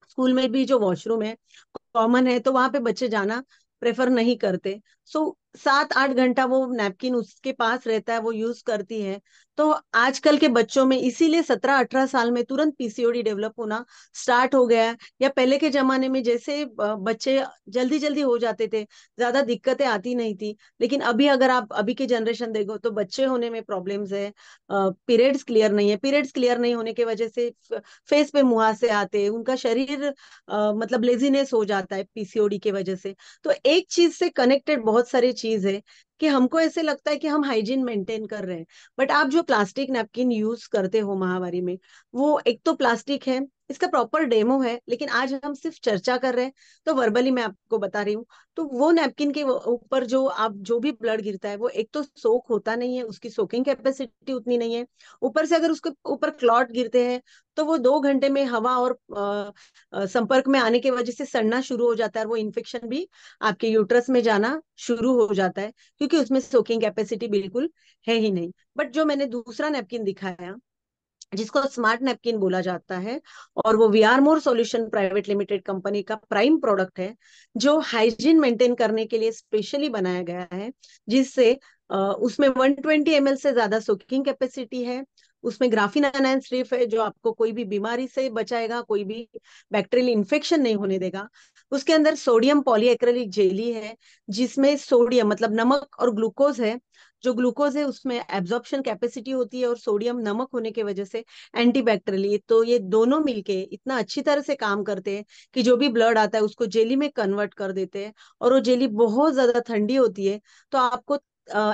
स्कूल में भी जो वॉशरूम है कॉमन है, तो वहां पे बच्चे जाना प्रेफर नहीं करते। सो 7-8 घंटा वो नैपकिन उसके पास रहता है, वो यूज करती है। तो आजकल के बच्चों में इसीलिए 17-18 साल में तुरंत पीसीओडी डेवलप होना स्टार्ट हो गया है। या पहले के जमाने में जैसे बच्चे जल्दी जल्दी हो जाते थे, ज्यादा दिक्कतें आती नहीं थी। लेकिन अभी अगर आप अभी की जनरेशन देखो तो बच्चे होने में प्रॉब्लम्स है, पीरियड्स क्लियर नहीं है, पीरियड्स क्लियर नहीं होने की वजह से फेस पे मुहासे आते हैं, उनका शरीर मतलब लेजीनेस हो जाता है पीसीओडी की वजह से। तो एक चीज से कनेक्टेड बहुत सारी चीज है कि हमको ऐसे लगता है कि हम हाइजीन मेंटेन कर रहे हैं, बट आप जो प्लास्टिक नैपकिन यूज करते हो महामारी में, वो एक तो प्लास्टिक है, इसका प्रॉपर डेमो है, लेकिन आज हम सिर्फ चर्चा कर रहे हैं तो वर्बली मैं आपको बता रही हूँ। तो वो नैपकिन के ऊपर जो आप जो भी ब्लड गिरता है वो एक तो सोक होता नहीं है, उसकी सोकिंग कैपेसिटी उतनी नहीं है। ऊपर से अगर उसके ऊपर क्लॉट गिरते हैं तो वो 2 घंटे में हवा और संपर्क में आने की वजह से सड़ना शुरू हो जाता है, और वो इन्फेक्शन भी आपके यूट्रस में जाना शुरू हो जाता है, क्योंकि उसमें सोकिंग कैपेसिटी बिल्कुल है ही नहीं। बट जो मैंने दूसरा नैपकिन दिखाया जिसको स्मार्ट नैपकिन बोला जाता है, और वो We Are More Solution Private Limited company का प्राइम प्रोडक्ट है, जो हाइजीन मेंटेन करने के लिए स्पेशली बनाया गया है, जिससे उसमें 120 ml से ज्यादा सोकिंग कैपेसिटी है। उसमें ग्राफीन अनायन स्ट्रिप है जो आपको कोई भी बीमारी से बचाएगा, कोई भी बैक्टीरियल इन्फेक्शन नहीं होने देगा। उसके अंदर सोडियम पॉलीएक्रेलिक जेली है, जिसमें सोडियम मतलब नमक और ग्लूकोज है। जो ग्लूकोज है उसमें एब्जॉर्प्शन कैपेसिटी होती है, और सोडियम नमक होने की वजह से एंटी बैक्टीरियल, तो ये दोनों मिलके इतना अच्छी तरह से काम करते हैं कि जो भी ब्लड आता है उसको जेली में कन्वर्ट कर देते हैं। और वो जेली बहुत ज्यादा ठंडी होती है, तो आपको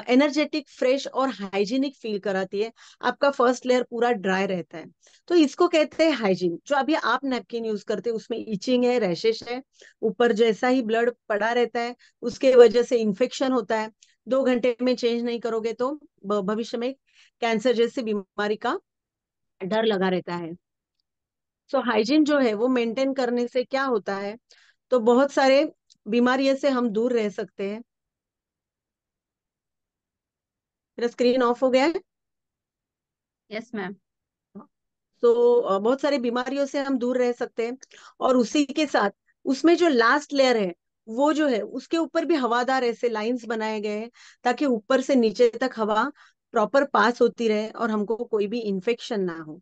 एनर्जेटिक फ्रेश और हाइजीनिक फील कराती है। आपका फर्स्ट लेयर पूरा ड्राई रहता है। तो इसको कहते हैं हाइजीन। जो अभी आप नैपकिन यूज करते हैं उसमें इचिंग है, रैशेस है, ऊपर जैसा ही ब्लड पड़ा रहता है उसके वजह से इन्फेक्शन होता है। 2 घंटे में चेंज नहीं करोगे तो भविष्य में कैंसर जैसी बीमारी का डर लगा रहता है। सो हाइजीन जो है वो मेंटेन करने से क्या होता है, तो बहुत सारे बीमारियों से हम दूर रह सकते हैं। मेरा स्क्रीन ऑफ हो गया है। Yes ma'am. तो बहुत सारी बीमारियों से हम दूर रह सकते हैं। और उसी के साथ उसमें जो लास्ट लेयर है वो जो है उसके ऊपर भी हवादार ऐसे लाइंस बनाए गए हैं, ताकि ऊपर से नीचे तक हवा प्रॉपर पास होती रहे और हमको कोई भी इंफेक्शन ना हो।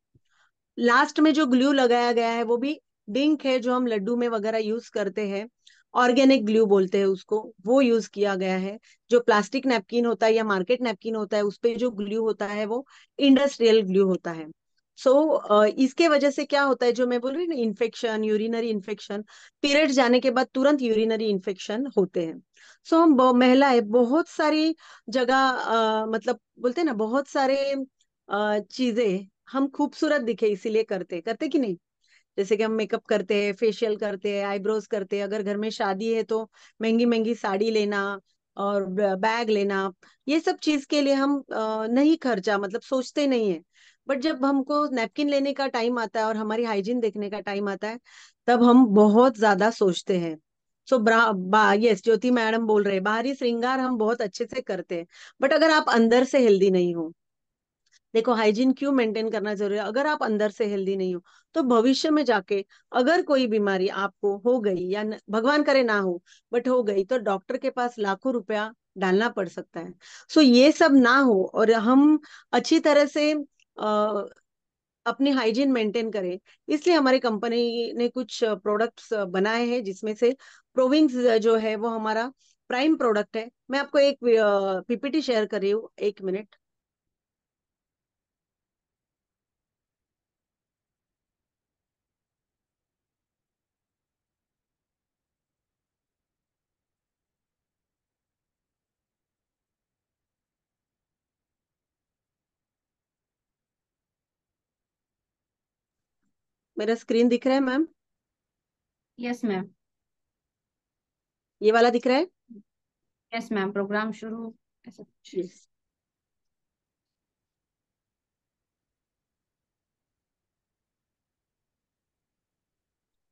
लास्ट में जो ग्लू लगाया गया है वो भी डिंक है, जो हम लड्डू में वगैरह यूज करते हैं, ऑर्गेनिक ग्लू बोलते हैं उसको, वो यूज किया गया है। जो प्लास्टिक नैपकिन होता है या मार्केट नैपकिन होता है उस पे जो ग्लू होता है वो इंडस्ट्रियल ग्लू होता है। इसके वजह से क्या होता है, जो मैं बोल रही हूँ ना, इन्फेक्शन, यूरिनरी इन्फेक्शन, पीरियड जाने के बाद तुरंत यूरिनरी इन्फेक्शन होते हैं। हम महिलाएं बहुत सारी जगह, मतलब बोलते हैं ना, बहुत सारे चीजें हम खूबसूरत दिखे इसीलिए करते करते कि नहीं। जैसे कि हम मेकअप करते हैं, फेशियल करते हैं, आईब्रोज करते हैं, अगर घर में शादी है तो महंगी महंगी साड़ी लेना और बैग लेना, ये सब चीज के लिए हम नहीं खर्चा, मतलब सोचते नहीं है। बट जब हमको नैपकिन लेने का टाइम आता है और हमारी हाइजीन देखने का टाइम आता है, तब हम बहुत ज्यादा सोचते हैं। यस, ज्योति मैडम बोल रहे हैं, बाहरी श्रृंगार हम बहुत अच्छे से करते हैं, बट अगर आप अंदर से हेल्दी नहीं हो, देखो हाइजीन क्यों मेंटेन करना जरूरी है, अगर आप अंदर से हेल्दी नहीं हो तो भविष्य में जाके अगर कोई बीमारी आपको हो गई या भगवान करे ना हो, बट हो गई, तो डॉक्टर के पास लाखों रुपया डालना पड़ सकता है। ये सब ना हो और हम अच्छी तरह से अपनी हाइजीन मेंटेन करें, इसलिए हमारी कंपनी ने कुछ प्रोडक्ट्स बनाए हैं, जिसमें से प्रोविंग्स जो है वो हमारा प्राइम प्रोडक्ट है। मैं आपको एक पीपीटी शेयर कर रही हूँ, 1 मिनट। मेरा स्क्रीन दिख रहा है मैम? Yes ma'am. ये वाला दिख रहा है? यस मैम, प्रोग्राम शुरू, ऐसा कुछ। यस।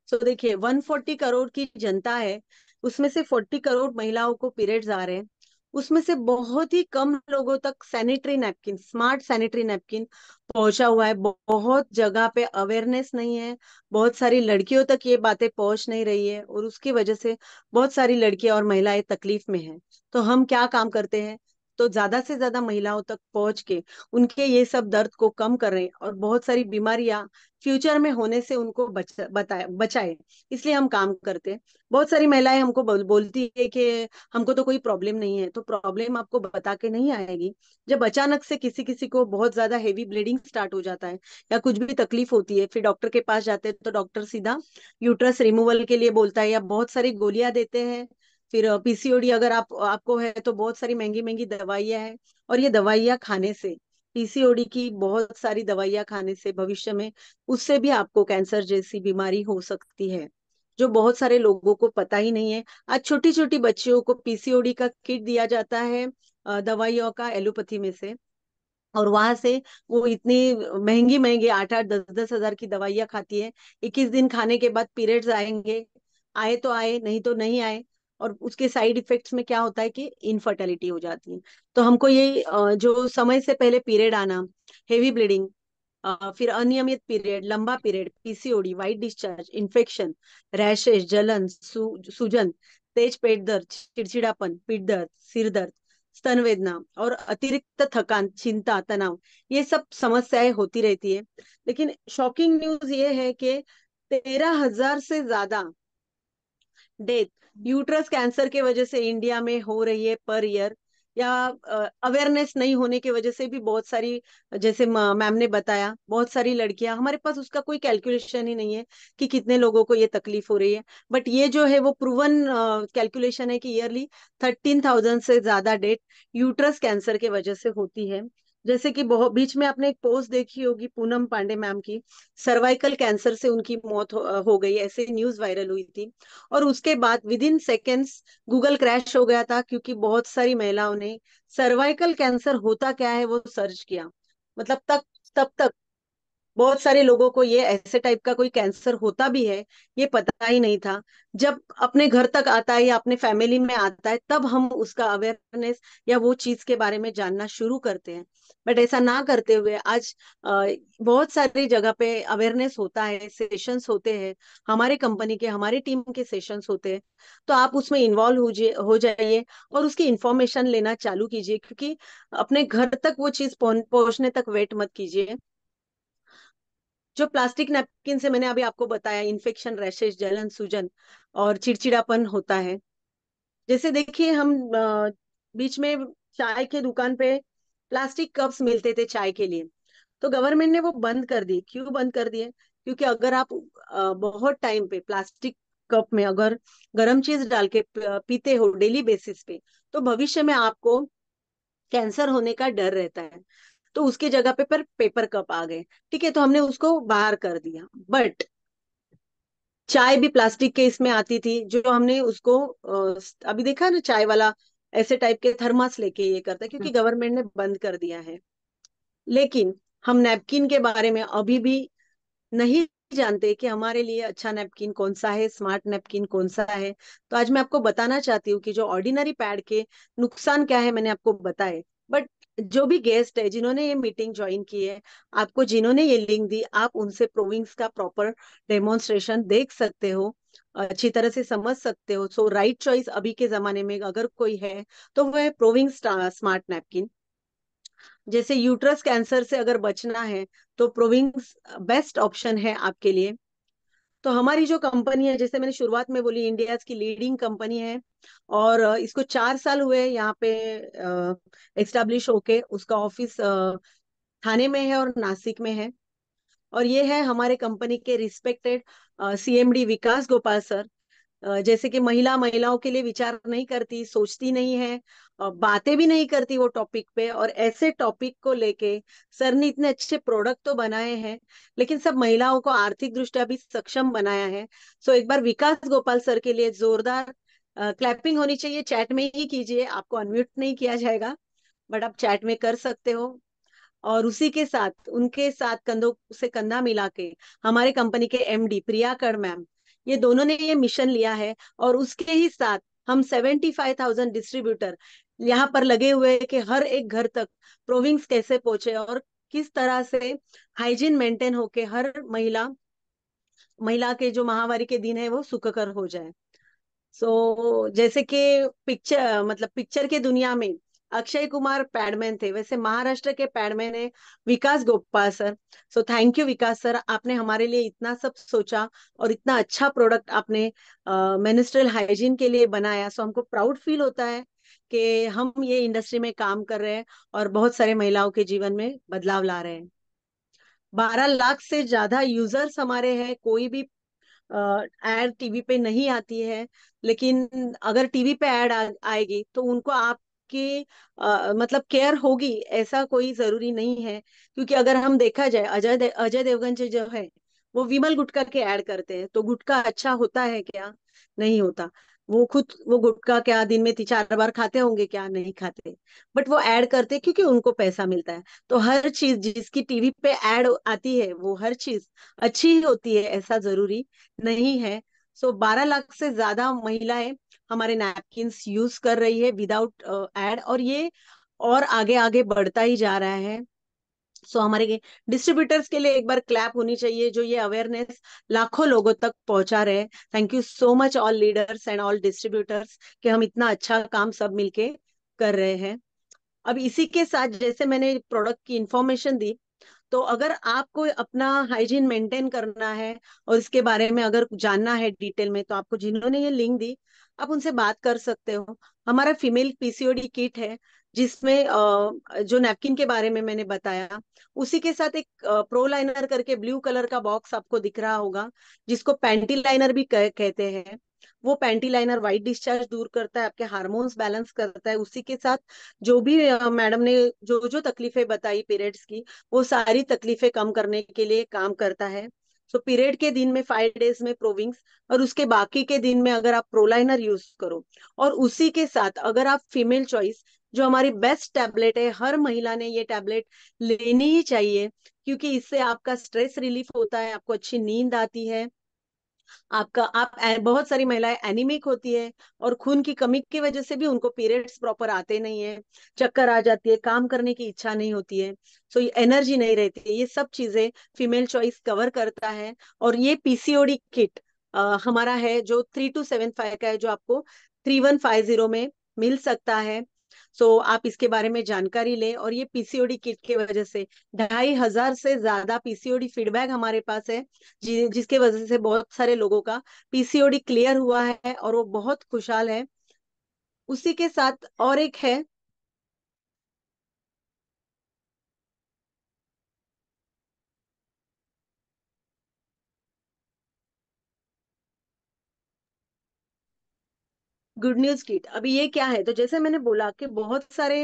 देखिए, 140 करोड़ की जनता है, उसमें से 40 करोड़ महिलाओं को पीरियड्स आ रहे हैं। उसमें से बहुत ही कम लोगों तक sanitary napkin, smart sanitary napkin पहुंचा हुआ है। बहुत जगह पे अवेयरनेस नहीं है, बहुत सारी लड़कियों तक ये बातें पहुंच नहीं रही है, और उसकी वजह से बहुत सारी लड़कियां और महिलाएं तकलीफ में हैं। तो हम क्या काम करते हैं, तो ज्यादा से ज्यादा महिलाओं तक पहुंच के उनके ये सब दर्द को कम कर रहे हैं, और बहुत सारी बीमारियां फ्यूचर में होने से उनको बचाए, इसलिए हम काम करते हैं। बहुत सारी महिलाएं हमको बोलती है कि हमको तो कोई प्रॉब्लम नहीं है, तो प्रॉब्लम आपको बता के नहीं आएगी। जब अचानक से किसी किसी को बहुत ज्यादा हेवी ब्लीडिंग स्टार्ट हो जाता है या कुछ भी तकलीफ होती है, फिर डॉक्टर के पास जाते हैं, तो डॉक्टर सीधा यूट्रस रिमूवल के लिए बोलता है या बहुत सारी गोलियां देते हैं। फिर पीसीओडी अगर आपको है तो बहुत सारी महंगी महंगी दवाइयां हैं, और ये दवाइयां खाने से, पीसीओडी की बहुत सारी दवाइयां खाने से भविष्य में उससे भी आपको कैंसर जैसी बीमारी हो सकती है, जो बहुत सारे लोगों को पता ही नहीं है। आज छोटी छोटी बच्चियों को पीसीओडी का किट दिया जाता है, दवाइयों का, एलोपैथी में से, और वहां से वो इतनी महंगी महंगी 8-8 10-10 हजार की दवाइयां खाती है। 21 दिन खाने के बाद पीरियड्स आएंगे, आए तो आए, नहीं तो नहीं आए। और उसके साइड इफेक्ट्स में क्या होता है कि इनफर्टिलिटी हो जाती है। तो हमको ये जो समय से पहले पीरियड आना, हेवी ब्लीडिंग, फिर अनियमित पीरियड, लंबा period, PCOD, white discharge, infection, rashes, जलन, सूजन, तेज पेट दर्द, चिड़चिड़ापन, पीठ दर्द, सिर दर्द, स्तन वेदना और अतिरिक्त थकान, चिंता, तनाव, ये सब समस्याएं होती रहती है। लेकिन शॉकिंग न्यूज ये है कि 13,000 से ज्यादा डेथ यूट्रस कैंसर के वजह से इंडिया में हो रही है पर ईयर, या अवेयरनेस नहीं होने की वजह से भी बहुत सारी, जैसे मैम ने बताया, बहुत सारी लड़कियां, हमारे पास उसका कोई कैलकुलेशन ही नहीं है कि कितने लोगों को ये तकलीफ हो रही है। बट ये जो है वो प्रूवन कैलकुलेशन है कि ईयरली 13,000 से ज्यादा डेथ यूट्रस कैंसर के वजह से होती है। जैसे कि बहुत बीच में आपने एक पोस्ट देखी होगी पूनम पांडे मैम की, सर्वाइकल कैंसर से उनकी मौत हो गई, ऐसे न्यूज वायरल हुई थी। और उसके बाद with in seconds Google crash हो गया था, क्योंकि बहुत सारी महिलाओं ने सर्वाइकल कैंसर होता क्या है वो सर्च किया। मतलब तब तक बहुत सारे लोगों को ये ऐसे टाइप का कोई कैंसर होता भी है ये पता ही नहीं था। जब अपने घर तक आता है या अपने फैमिली में आता है, तब हम उसका अवेयरनेस या वो चीज के बारे में जानना शुरू करते हैं। बट ऐसा ना करते हुए आज बहुत सारी जगह पे अवेयरनेस होता है, सेशंस होते हैं, हमारे कंपनी के, हमारी टीम के सेशंस होते हैं। तो आप उसमें इन्वॉल्व हो जाइए और उसकी इंफॉर्मेशन लेना चालू कीजिए, क्योंकि अपने घर तक वो चीज पहुंचने तक वेट मत कीजिए। जो प्लास्टिक नैपकिन से मैंने अभी आपको बताया, इन्फेक्शन, रैशेज, जलन, सूजन और चिड़चिड़ापन होता है। जैसे देखिए, हम बीच में चाय के दुकान पे प्लास्टिक कप्स मिलते थे चाय के लिए, तो गवर्नमेंट ने वो बंद कर दी। क्यों बंद कर दिए? क्योंकि अगर आप बहुत टाइम पे प्लास्टिक कप में अगर गर्म चीज डाल के पीते हो डेली बेसिस पे, तो भविष्य में आपको कैंसर होने का डर रहता है। तो उसकी जगह पे पर पेपर कप आ गए। ठीक है, तो हमने उसको बाहर कर दिया। बट चाय भी प्लास्टिक के इसमें आती थी, जो हमने उसको अभी देखा ना, चाय वाला ऐसे टाइप के थर्मास लेके ये करता है, क्योंकि गवर्नमेंट ने बंद कर दिया है। लेकिन हम नैपकिन के बारे में अभी भी नहीं जानते कि हमारे लिए अच्छा नैपकिन कौन सा है, स्मार्ट नैपकिन कौन सा है। तो आज मैं आपको बताना चाहती हूँ कि जो ऑर्डिनरी पैड के नुकसान क्या है, मैंने आपको बताए। बट जो भी गेस्ट है जिन्होंने ये मीटिंग ज्वाइन की है, आपको जिन्होंने ये लिंक दी, आप उनसे प्रोविंग्स का प्रॉपर डेमोन्स्ट्रेशन देख सकते हो, अच्छी तरह से समझ सकते हो। सो राइट चॉइस अभी के जमाने में अगर कोई है तो वह है प्रोविंग्स स्मार्ट नैपकिन। जैसे यूट्रस कैंसर से अगर बचना है तो प्रोविंग्स बेस्ट ऑप्शन है आपके लिए। तो हमारी जो कंपनी है, जैसे मैंने शुरुआत में बोली, इंडिया की लीडिंग कंपनी है। और इसको 4 साल हुए यहाँ पे एस्टेब्लिश होके। उसका ऑफिस थाने में है और नासिक में है। और ये है हमारे कंपनी के रिस्पेक्टेड सीएमडी विकास गोपाल सर। जैसे कि महिलाओं के लिए विचार नहीं करती, सोचती नहीं है, बातें भी नहीं करती वो टॉपिक पे, और ऐसे टॉपिक को लेके सर ने इतने अच्छे प्रोडक्ट तो बनाए हैं, लेकिन सब महिलाओं को आर्थिक दृष्टया भी सक्षम बनाया है। सो एक बार विकास गोपाल सर के लिए जोरदार क्लैपिंग होनी चाहिए। चैट में ही कीजिए, आपको अनम्यूट नहीं किया जाएगा, बट आप चैट में कर सकते हो। और उसी के साथ, उनके साथ कंधों से कंधा मिला के हमारे कंपनी के एमडी प्रियाकर मैम, ये दोनों ने ये मिशन लिया है। और उसके ही साथ हम 75,000 डिस्ट्रीब्यूटर यहाँ पर लगे हुए हैं कि हर एक घर तक प्रोविंग्स कैसे पहुंचे, और किस तरह से हाइजीन मेंटेन होके हर महिला महिला के जो माहवारी के दिन है वो सुखकर हो जाए। जैसे कि पिक्चर, मतलब पिक्चर के दुनिया में अक्षय कुमार पैडमैन थे, वैसे महाराष्ट्र के पैडमैन है Vikas Gopal sir. Thank you Vikas sir, आपने हमारे लिए इतना सब सोचा और इतना अच्छा प्रोडक्ट आपने मेनिस्ट्रियल हाइजीन के लिए बनाया। हमको प्राउड फील होता है कि हम ये इंडस्ट्री में काम कर रहे हैं और बहुत सारे महिलाओं के जीवन में बदलाव ला रहे हैं। 12 लाख से ज्यादा यूजर्स हमारे हैं। कोई भी एड टीवी पे नहीं आती है, लेकिन अगर टीवी पे एड आएगी तो उनको आपकी मतलब केयर होगी, ऐसा कोई जरूरी नहीं है। क्योंकि अगर हम देखा जाए, अजय देवगन जी जो है वो विमल गुटखा के ऐड करते हैं, तो गुटखा अच्छा होता है क्या? नहीं होता। वो खुद वो गुटखा क्या दिन में 3-4 बार खाते होंगे? क्या नहीं खाते। बट वो ऐड करते हैं क्योंकि उनको पैसा मिलता है। तो हर चीज जिसकी टीवी पे ऐड आती है वो हर चीज अच्छी ही होती है, ऐसा जरूरी नहीं है। 12 लाख से ज्यादा महिलाएं हमारे नैपकिन्स यूज कर रही है विदाउट एड, और ये और आगे आगे बढ़ता ही जा रहा है। हमारे डिस्ट्रीब्यूटर्स के लिए एक बार क्लैप होनी चाहिए, जो ये अवेयरनेस लाखों लोगों तक पहुंचा रहे हैं। Thank you so much all leaders and all distributors, कि हम इतना अच्छा काम सब मिलके कर रहे हैं। अब इसी के साथ, जैसे मैंने प्रोडक्ट की इंफॉर्मेशन दी, तो अगर आपको अपना हाइजीन मेंटेन करना है और इसके बारे में अगर जानना है डिटेल में, तो आपको जिन्होंने ये लिंक दी, आप उनसे बात कर सकते हो। हमारा फीमेल पीसीओडी किट है, जिसमें जो नैपकिन के बारे में मैंने बताया, उसी के साथ एक प्रो लाइनर करके ब्लू कलर का बॉक्स आपको दिख रहा होगा, जिसको पैंटी लाइनर भी कहते हैं। वो पैंटी लाइनर वाइट डिस्चार्ज दूर करता है, आपके हार्मोन्स बैलेंस करता है। उसी के साथ जो भी मैडम ने जो जो तकलीफें बताई पीरियड्स की, वो सारी तकलीफें कम करने के लिए काम करता है। पीरियड के दिन में 5 डेज में प्रोविंग्स, और उसके बाकी के दिन में अगर आप प्रोलाइनर यूज करो, और उसी के साथ अगर आप फीमेल चॉइस, जो हमारी बेस्ट टैबलेट है, हर महिला ने ये टैबलेट लेनी ही चाहिए, क्योंकि इससे आपका स्ट्रेस रिलीफ होता है, आपको अच्छी नींद आती है। बहुत सारी महिलाएं एनीमिक होती है, और खून की कमी की वजह से भी उनको पीरियड्स प्रॉपर आते नहीं है, चक्कर आ जाती है, काम करने की इच्छा नहीं होती है, एनर्जी नहीं रहती है। ये सब चीजें फीमेल चॉइस कवर करता है। और ये पीसीओडी किट हमारा है, जो 3275 का है, जो आपको 3150 में मिल सकता है। आप इसके बारे में जानकारी लें। और ये पीसीओडी किट की वजह से 2,500 से ज्यादा पीसीओडी फीडबैक हमारे पास है, जिसके वजह से बहुत सारे लोगों का पीसीओडी क्लियर हुआ है और वो बहुत खुशहाल है। उसी के साथ और एक है, गुड न्यूज किट, अभी ये क्या है, तो जैसे मैंने बोला कि बहुत सारे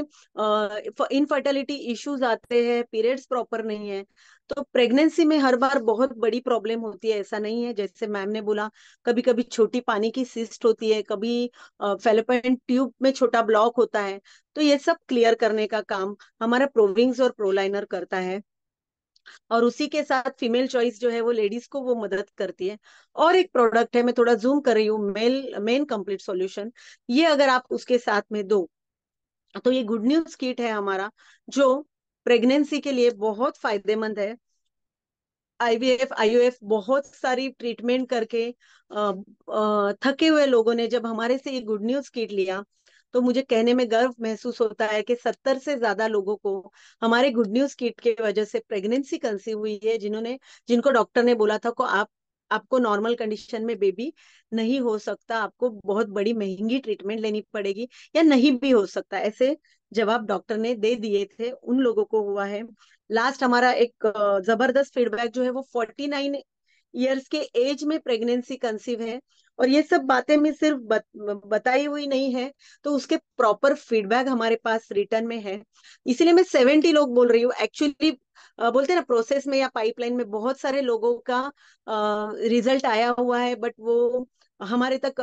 इनफर्टिलिटी इश्यूज आते हैं, पीरियड्स प्रॉपर नहीं है, तो प्रेगनेंसी में हर बार बहुत बड़ी प्रॉब्लम होती है, ऐसा नहीं है। जैसे मैम ने बोला, कभी कभी छोटी पानी की सिस्ट होती है, कभी फेलोपियन ट्यूब में छोटा ब्लॉक होता है, तो ये सब क्लियर करने का काम हमारा प्रोविंग्स और प्रोलाइनर करता है। और उसी के साथ फीमेल चॉइस जो है वो लेडीज को वो मदद करती है। और एक प्रोडक्ट है, मैं थोड़ा जूम कर रही हूँ, मेन कंप्लीट सॉल्यूशन। ये अगर आप उसके साथ में दो, तो ये गुड न्यूज किट है हमारा, जो प्रेगनेंसी के लिए बहुत फायदेमंद है। आईवीएफ आईओएफ बहुत सारी ट्रीटमेंट करके थके हुए लोगों ने जब हमारे से ये गुड न्यूज किट लिया, तो मुझे कहने में गर्व महसूस होता है कि 70 से ज्यादा लोगों को हमारे गुड न्यूज किट के वजह से प्रेगनेंसी कंसीव हुई है, जिनको डॉक्टर ने बोला था को आपको नॉर्मल कंडीशन में बेबी नहीं हो सकता, आपको बहुत बड़ी महंगी ट्रीटमेंट लेनी पड़ेगी, या नहीं भी हो सकता, ऐसे जवाब डॉक्टर ने दे दिए थे, उन लोगों को हुआ है। लास्ट हमारा एक जबरदस्त फीडबैक जो है वो 49 ईयर्स के एज में प्रेगनेंसी कंसीव है। और ये सब बातें मैं सिर्फ बताई हुई नहीं है, तो उसके प्रॉपर फीडबैक हमारे पास रिटर्न में है। इसीलिए मैं 70 लोग बोल रही हूँ एक्चुअली। बोलते हैं ना, प्रोसेस में या पाइपलाइन में बहुत सारे लोगों का रिजल्ट आया हुआ है, बट वो हमारे तक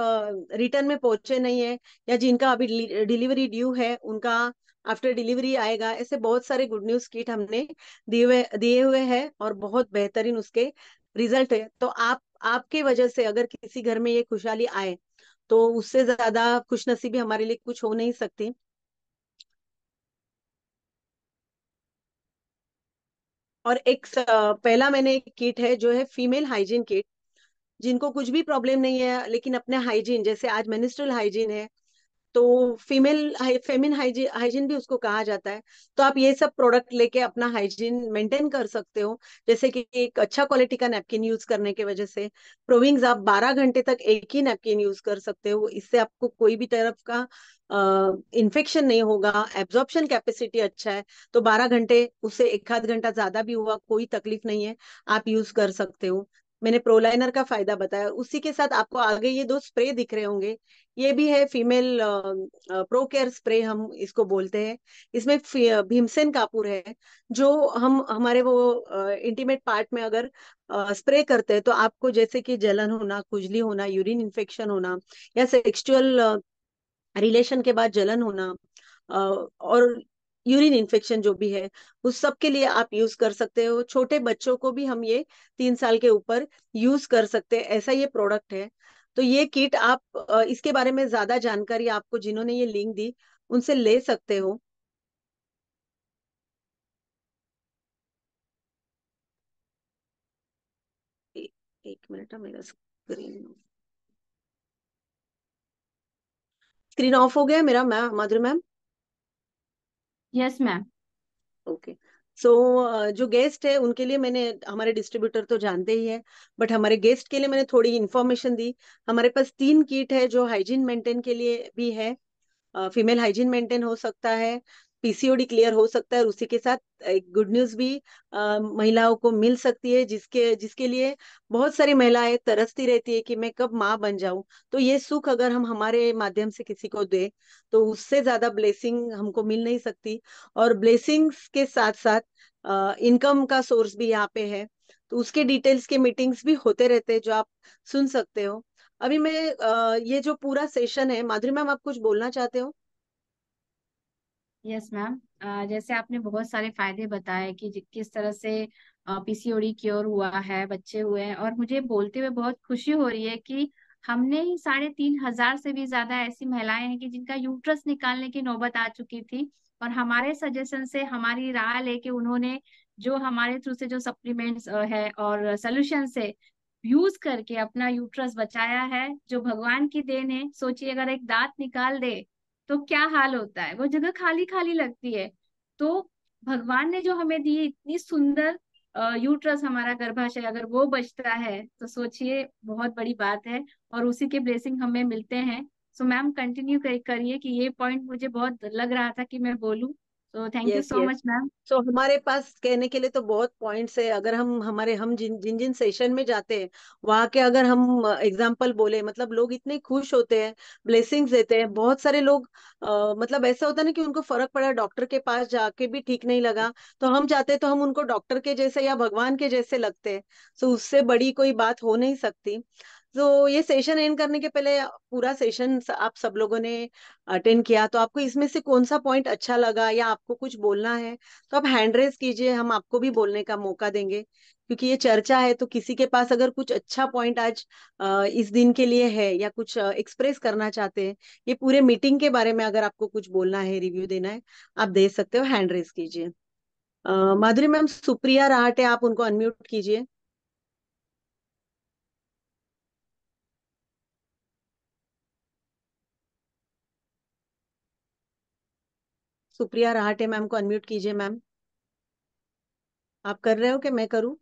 रिटर्न में पहुंचे नहीं है, या जिनका अभी डिलीवरी ड्यू है उनका आफ्टर डिलीवरी आएगा। ऐसे बहुत सारे गुड न्यूज किट हमने दिए हुए हैं, और बहुत बेहतरीन उसके रिजल्ट है। तो आपके वजह से अगर किसी घर में ये खुशहाली आए, तो उससे ज्यादा खुशनसीबी हमारे लिए कुछ हो नहीं सकती। और पहला मैंने एक किट है जो है फीमेल हाइजीन किट, जिनको कुछ भी प्रॉब्लम नहीं है लेकिन अपने हाइजीन, जैसे आज मेनिस्ट्रुअल हाइजीन है, तो फेमिन हाइजीन हाइजीन भी उसको कहा जाता है। तो आप ये सब प्रोडक्ट लेके अपना हाइजीन मेंटेन कर सकते हो। जैसे कि एक अच्छा क्वालिटी का नैपकिन यूज करने की वजह से प्रोविंग्स आप 12 घंटे तक एक ही नैपकिन यूज कर सकते हो, इससे आपको कोई भी तरफ का इन्फेक्शन नहीं होगा। एब्जॉर्प्शन कैपेसिटी अच्छा है, तो 12 घंटे, उससे एक आध घंटा ज्यादा भी हुआ कोई तकलीफ नहीं है, आप यूज कर सकते हो। मैंने प्रोलाइनर का फायदा बताया, उसी के साथ आपको आगे ये दो स्प्रे दिख रहे होंगे, ये भी है फीमेल प्रो केयर स्प्रे हम इसको बोलते हैं। इसमें भीमसेन कापूर है, जो हम हमारे वो इंटीमेट पार्ट में अगर स्प्रे करते हैं, तो आपको जैसे कि जलन होना, खुजली होना, यूरिन इन्फेक्शन होना, या सेक्सुअल रिलेशन के बाद जलन होना, और यूरिन इन्फेक्शन जो भी है, उस सब के लिए आप यूज कर सकते हो। छोटे बच्चों को भी हम ये 3 साल के ऊपर यूज कर सकते हैं, ऐसा ये प्रोडक्ट है। तो ये किट आप इसके बारे में ज्यादा जानकारी आपको जिन्होंने ये लिंक दी उनसे ले सकते हो। ए, एक मिनट, मेरा स्क्रीन ऑफ हो गया मेरा, मैम माधुरी मैम। Yes ma'am. ओके। सो जो गेस्ट है उनके लिए मैंने, हमारे डिस्ट्रीब्यूटर तो जानते ही है, बट हमारे गेस्ट के लिए मैंने थोड़ी इंफॉर्मेशन दी। हमारे पास 3 किट है जो हाइजीन मेंटेन के लिए भी है। फीमेल हाइजीन मेंटेन हो सकता है, पीसीओडी क्लियर हो सकता है, और उसी के साथ एक गुड न्यूज भी महिलाओं को मिल सकती है, जिसके जिसके लिए बहुत सारी महिलाएं तरसती रहती है कि मैं कब माँ बन जाऊं। तो ये सुख अगर हम हमारे माध्यम से किसी को दे, तो उससे ज्यादा ब्लेसिंग हमको मिल नहीं सकती। और ब्लेसिंग्स के साथ साथ इनकम का सोर्स भी यहाँ पे है। तो उसके डिटेल्स के मीटिंग्स भी होते रहते हैं, जो आप सुन सकते हो। अभी मैं ये जो पूरा सेशन है, माधुरी मैम आप कुछ बोलना चाहते हो? Yes ma'am. जैसे आपने बहुत सारे फायदे बताए कि किस तरह से पीसीओडी क्योर हुआ है, बच्चे हुए हैं, और मुझे बोलते हुए बहुत खुशी हो रही है कि हमने ही 3,500 से भी ज्यादा ऐसी महिलाएं हैं कि जिनका यूट्रस निकालने की नौबत आ चुकी थी, और हमारे सजेशन से, हमारी राय लेके उन्होंने जो हमारे थ्रू से जो सप्लीमेंट्स है और सोल्यूशन से यूज करके अपना यूट्रस बचाया है, जो भगवान की देन है। सोचिए अगर एक दांत निकाल दे तो क्या हाल होता है, वो जगह खाली खाली लगती है। तो भगवान ने जो हमें दी इतनी सुंदर यूट्रस, हमारा गर्भाशय, अगर वो बचता है तो सोचिए बहुत बड़ी बात है, और उसी के ब्लेसिंग हमें मिलते हैं। सो मैम कंटिन्यू करिए कि ये पॉइंट मुझे बहुत लग रहा था कि मैं बोलूं। तो thank you yes so yes. Much ma'am. So हमारे पास कहने के लिए तो बहुत पॉइंट्स है। अगर हम जिन जिन जिन सेशन में जाते हैं वहां के अगर हम एग्जांपल बोले, मतलब लोग इतने खुश होते हैं, ब्लेसिंग्स देते हैं। बहुत सारे लोग मतलब ऐसा होता है ना कि उनको फर्क पड़ा, डॉक्टर के पास जाके भी ठीक नहीं लगा, तो हम जाते हैं तो हम उनको डॉक्टर के जैसे या भगवान के जैसे लगते हैं। सो उससे बड़ी कोई बात हो नहीं सकती। तो ये सेशन एंड करने के पहले पूरा सेशन आप सब लोगों ने अटेंड किया, तो आपको इसमें से कौन सा पॉइंट अच्छा लगा या आपको कुछ बोलना है तो आप हैंड रेज कीजिए, हम आपको भी बोलने का मौका देंगे। क्योंकि ये चर्चा है, तो किसी के पास अगर कुछ अच्छा पॉइंट आज इस दिन के लिए है या कुछ एक्सप्रेस करना चाहते हैं, ये पूरे मीटिंग के बारे में अगर आपको कुछ बोलना है, रिव्यू देना है, आप दे सकते हो, हैंड रेज कीजिए। माधुरी मैम, सुप्रिया राहटे, आप उनको अनम्यूट कीजिए। सुप्रिया राहटे मैम को अनम्यूट कीजिए मैम। आप कर रहे हो कि मैं करूं?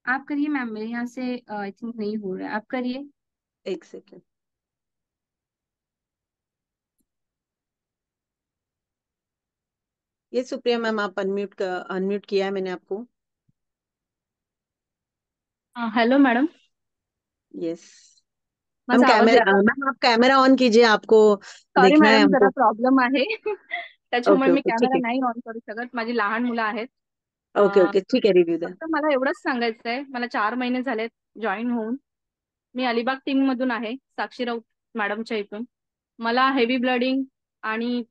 आप करिए मैम, मेरे यहाँ से आई थिंक नहीं हो रहा है, आप करिए। एक सेकेंड। ये सुप्रिया मैम, आप अनम्यूट किया है मैंने आपको। Hello madam. Yes ma'am. माझा आवाज कैमरा येतो? मैम, आप कैमरा ऑन कीजिए, आपको सॉरी देखना है मॅडम, जरा हमको। प्रॉब्लेम आहे त्याच्यामुळे ओके मी ओके ठीक कॅमेरा है। नाही ऑन करू शकत, माझी लहान मुलं आहेत. ओके अं, ओके ठीक है, रिव्यू द्या। फक्त मला एवढंच सांगायचं आहे, मला 4 महिने झालेत जॉईन होऊन. मी अलिबाग टीम मधून आहे, साक्षी राऊत मॅडमच्या इथून. मला हेवी ब्लडिंग आणि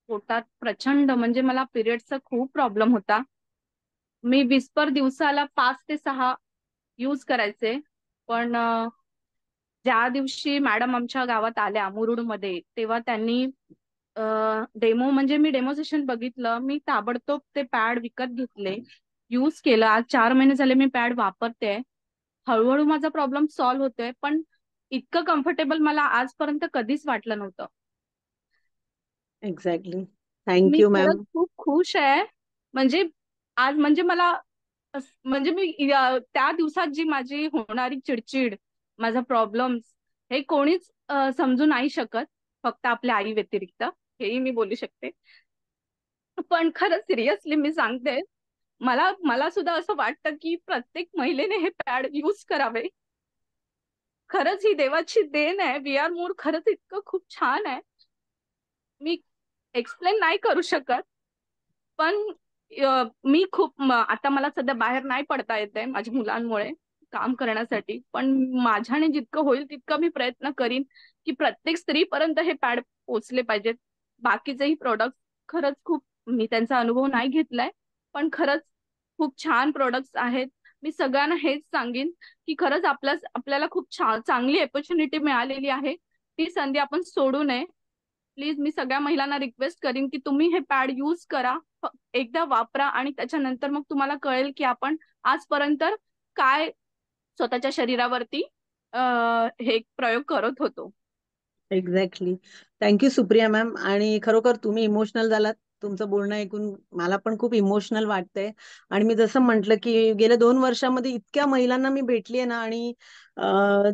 पोटात प्रचंड, म्हणजे मला पिरियडचा खूप प्रॉब्लेम होता. मी विस्पर दिवसाला 5 ते 6 यूज करायचे. पण ज्या दिवशी मॅडम आमच्या गावात आल्या मुरुडमध्ये, तेव्हा त्यांनी डेमो, म्हणजे मी डेमो सेशन बघितलं, मी ताबडतोब ते पॅड विकत घेतले, यूज केलं. आज 4 महिने झाले मी पॅड वापरते. हळूहळू माझा प्रॉब्लेम सॉल्व्ह होतोय, पण इतकं कम्फर्टेबल मला आजपर्यंत कधीच वाटलं नव्हतं. एक्झॅक्टली। थँक मी यू खरंच मॅम। खूप खुश आहे. म्हणजे आज म्हणजे मला म्हणजे मी त्या दिवसात जी माझी होणारी चिडचिड, माझा प्रॉब्लेम्स, हे कोणीच समजू नाही शकत, फक्त आपल्या आई व्यतिरिक्त, हेही मी बोलू शकते. पण खरं सिरियसली मी सांगते, मला मला सुद्धा असं वाटतं की प्रत्येक महिलेने हे पॅड यूज करावे. खरंच ही देवाची देण आहे. वी आर मूड खरंच इतकं खूप छान आहे, मी एक्सप्लेन नाही करू शकत. पण मी खूप आता मला सध्या बाहेर नाही पडता येते माझ्या मुलांमुळे काम करण्यासाठी, पण माझ्याने जितकं होईल तितकं मी प्रयत्न करीन की प्रत्येक स्त्रीपर्यंत हे पॅड पोचले पाहिजेत. बाकीचेही प्रोडक्ट खरंच खूप, मी त्यांचा अनुभव नाही घेतलाय, पण खरंच खूप छान प्रोडक्ट्स आहेत. मी सगळ्यांना हेच सांगेन की खरंच आपल्याला खूप छान चांगली अपॉर्च्युनिटी मिळालेली आहे, ती संधी आपण सोडू नये. प्लीज मी सगळ्या महिलांना रिक्वेस्ट करीन की तुम्ही हे पॅड यूज करा, एकदा वापरा, आणि त्याच्यानंतर मग तुम्हाला कळेल की आपण आजपर्यंत काय स्वतःच्या शरीरावरती हे प्रयोग करत होतो. एक्झॅक्टली। थँक्यू सुप्रिया मॅम, आणि खरोखर तुम्ही इमोशनल झालात. तुमचं बोलणं ऐकून मला पण खूप इमोशनल वाटतंय. आणि मी जसं म्हटलं की गेल्या 2 वर्षामध्ये इतक्या महिलांना मी भेटली आहे ना, आणि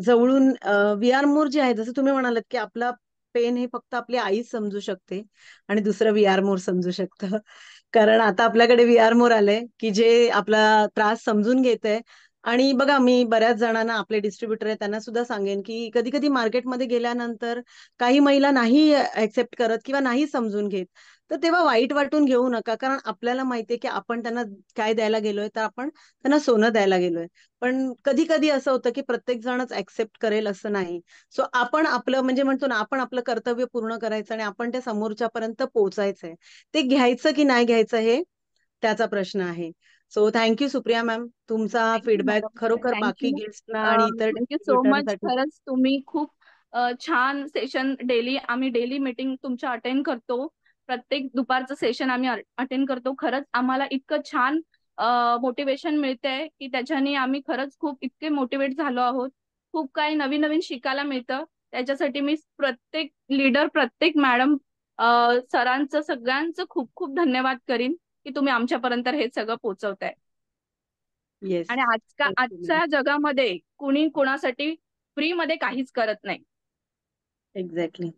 जवळून वी आर मोर जे आहे, जसं तुम्ही म्हणालात की आपला पेन हे फक्त आपली आईच समजू शकते आणि दुसरं वी आर मोर समजू शकतं. कारण आता आपल्याकडे वी आर मोर आलंय की जे आपला त्रास समजून घेतंय. आणि बघा, मी बऱ्याच जणांना, आपले डिस्ट्रीब्युटर आहे त्यांना सुद्धा सांगेन की कधी कधी मार्केटमध्ये गेल्यानंतर काही महिला नाही ऍक्सेप्ट करत किंवा नाही समजून घेत, तर तेव्हा वाईट वाटून घेऊ नका. कारण आपल्याला माहितीये की आपण त्यांना काय द्यायला गेलोय, तर आपण त्यांना सोनं द्यायला गेलोय. पण कधी कधी असं होतं की प्रत्येक जणच ऍक्सेप्ट करेल असं नाही. सो आपण आपलं, म्हणजे म्हणतो ना, आपण आपलं कर्तव्य पूर्ण करायचं आणि आपण त्या समोरच्यापर्यंत पोहोचायचंय. ते घ्यायचं की नाही घ्यायचं हे त्याचा प्रश्न आहे. सो थँक्यू सुप्रिया मॅम, तुमचा थँक्यू फीडबॅक मॅडम. खरोखर बाकी थँक्यू. गेस्टना आणि इतर थँक्यू सो मच. डिस्ट्रीब्युटरसाठी. खरंच तुम्ही खूप छान सेशन, आम्ही डेली मीटिंग तुमच्या अटेंड करतो. प्रत्येक दुपारचं सेशन आम्ही अटेंड करतो. खरंच आम्हाला इतकं छान मोटिवेशन मिळतंय की त्याच्याने आम्ही खरंच खूप इतके मोटिवेट झालो आहोत. खूप काही नवीन नवीन शिकायला मिळतं. त्याच्यासाठी मी प्रत्येक लीडर, प्रत्येक मॅडम, सरांचं, सगळ्यांचं खूप खूप धन्यवाद करीन की तुम्ही आमच्यापर्यंत हे सगळं पोहोचवताय. येस, आणि थँक्यू मॅम। आजच्या जगामध्ये कुणी कुणासाठी फ्री मध्ये काहीच करत नाही. एक्झॅक्टली।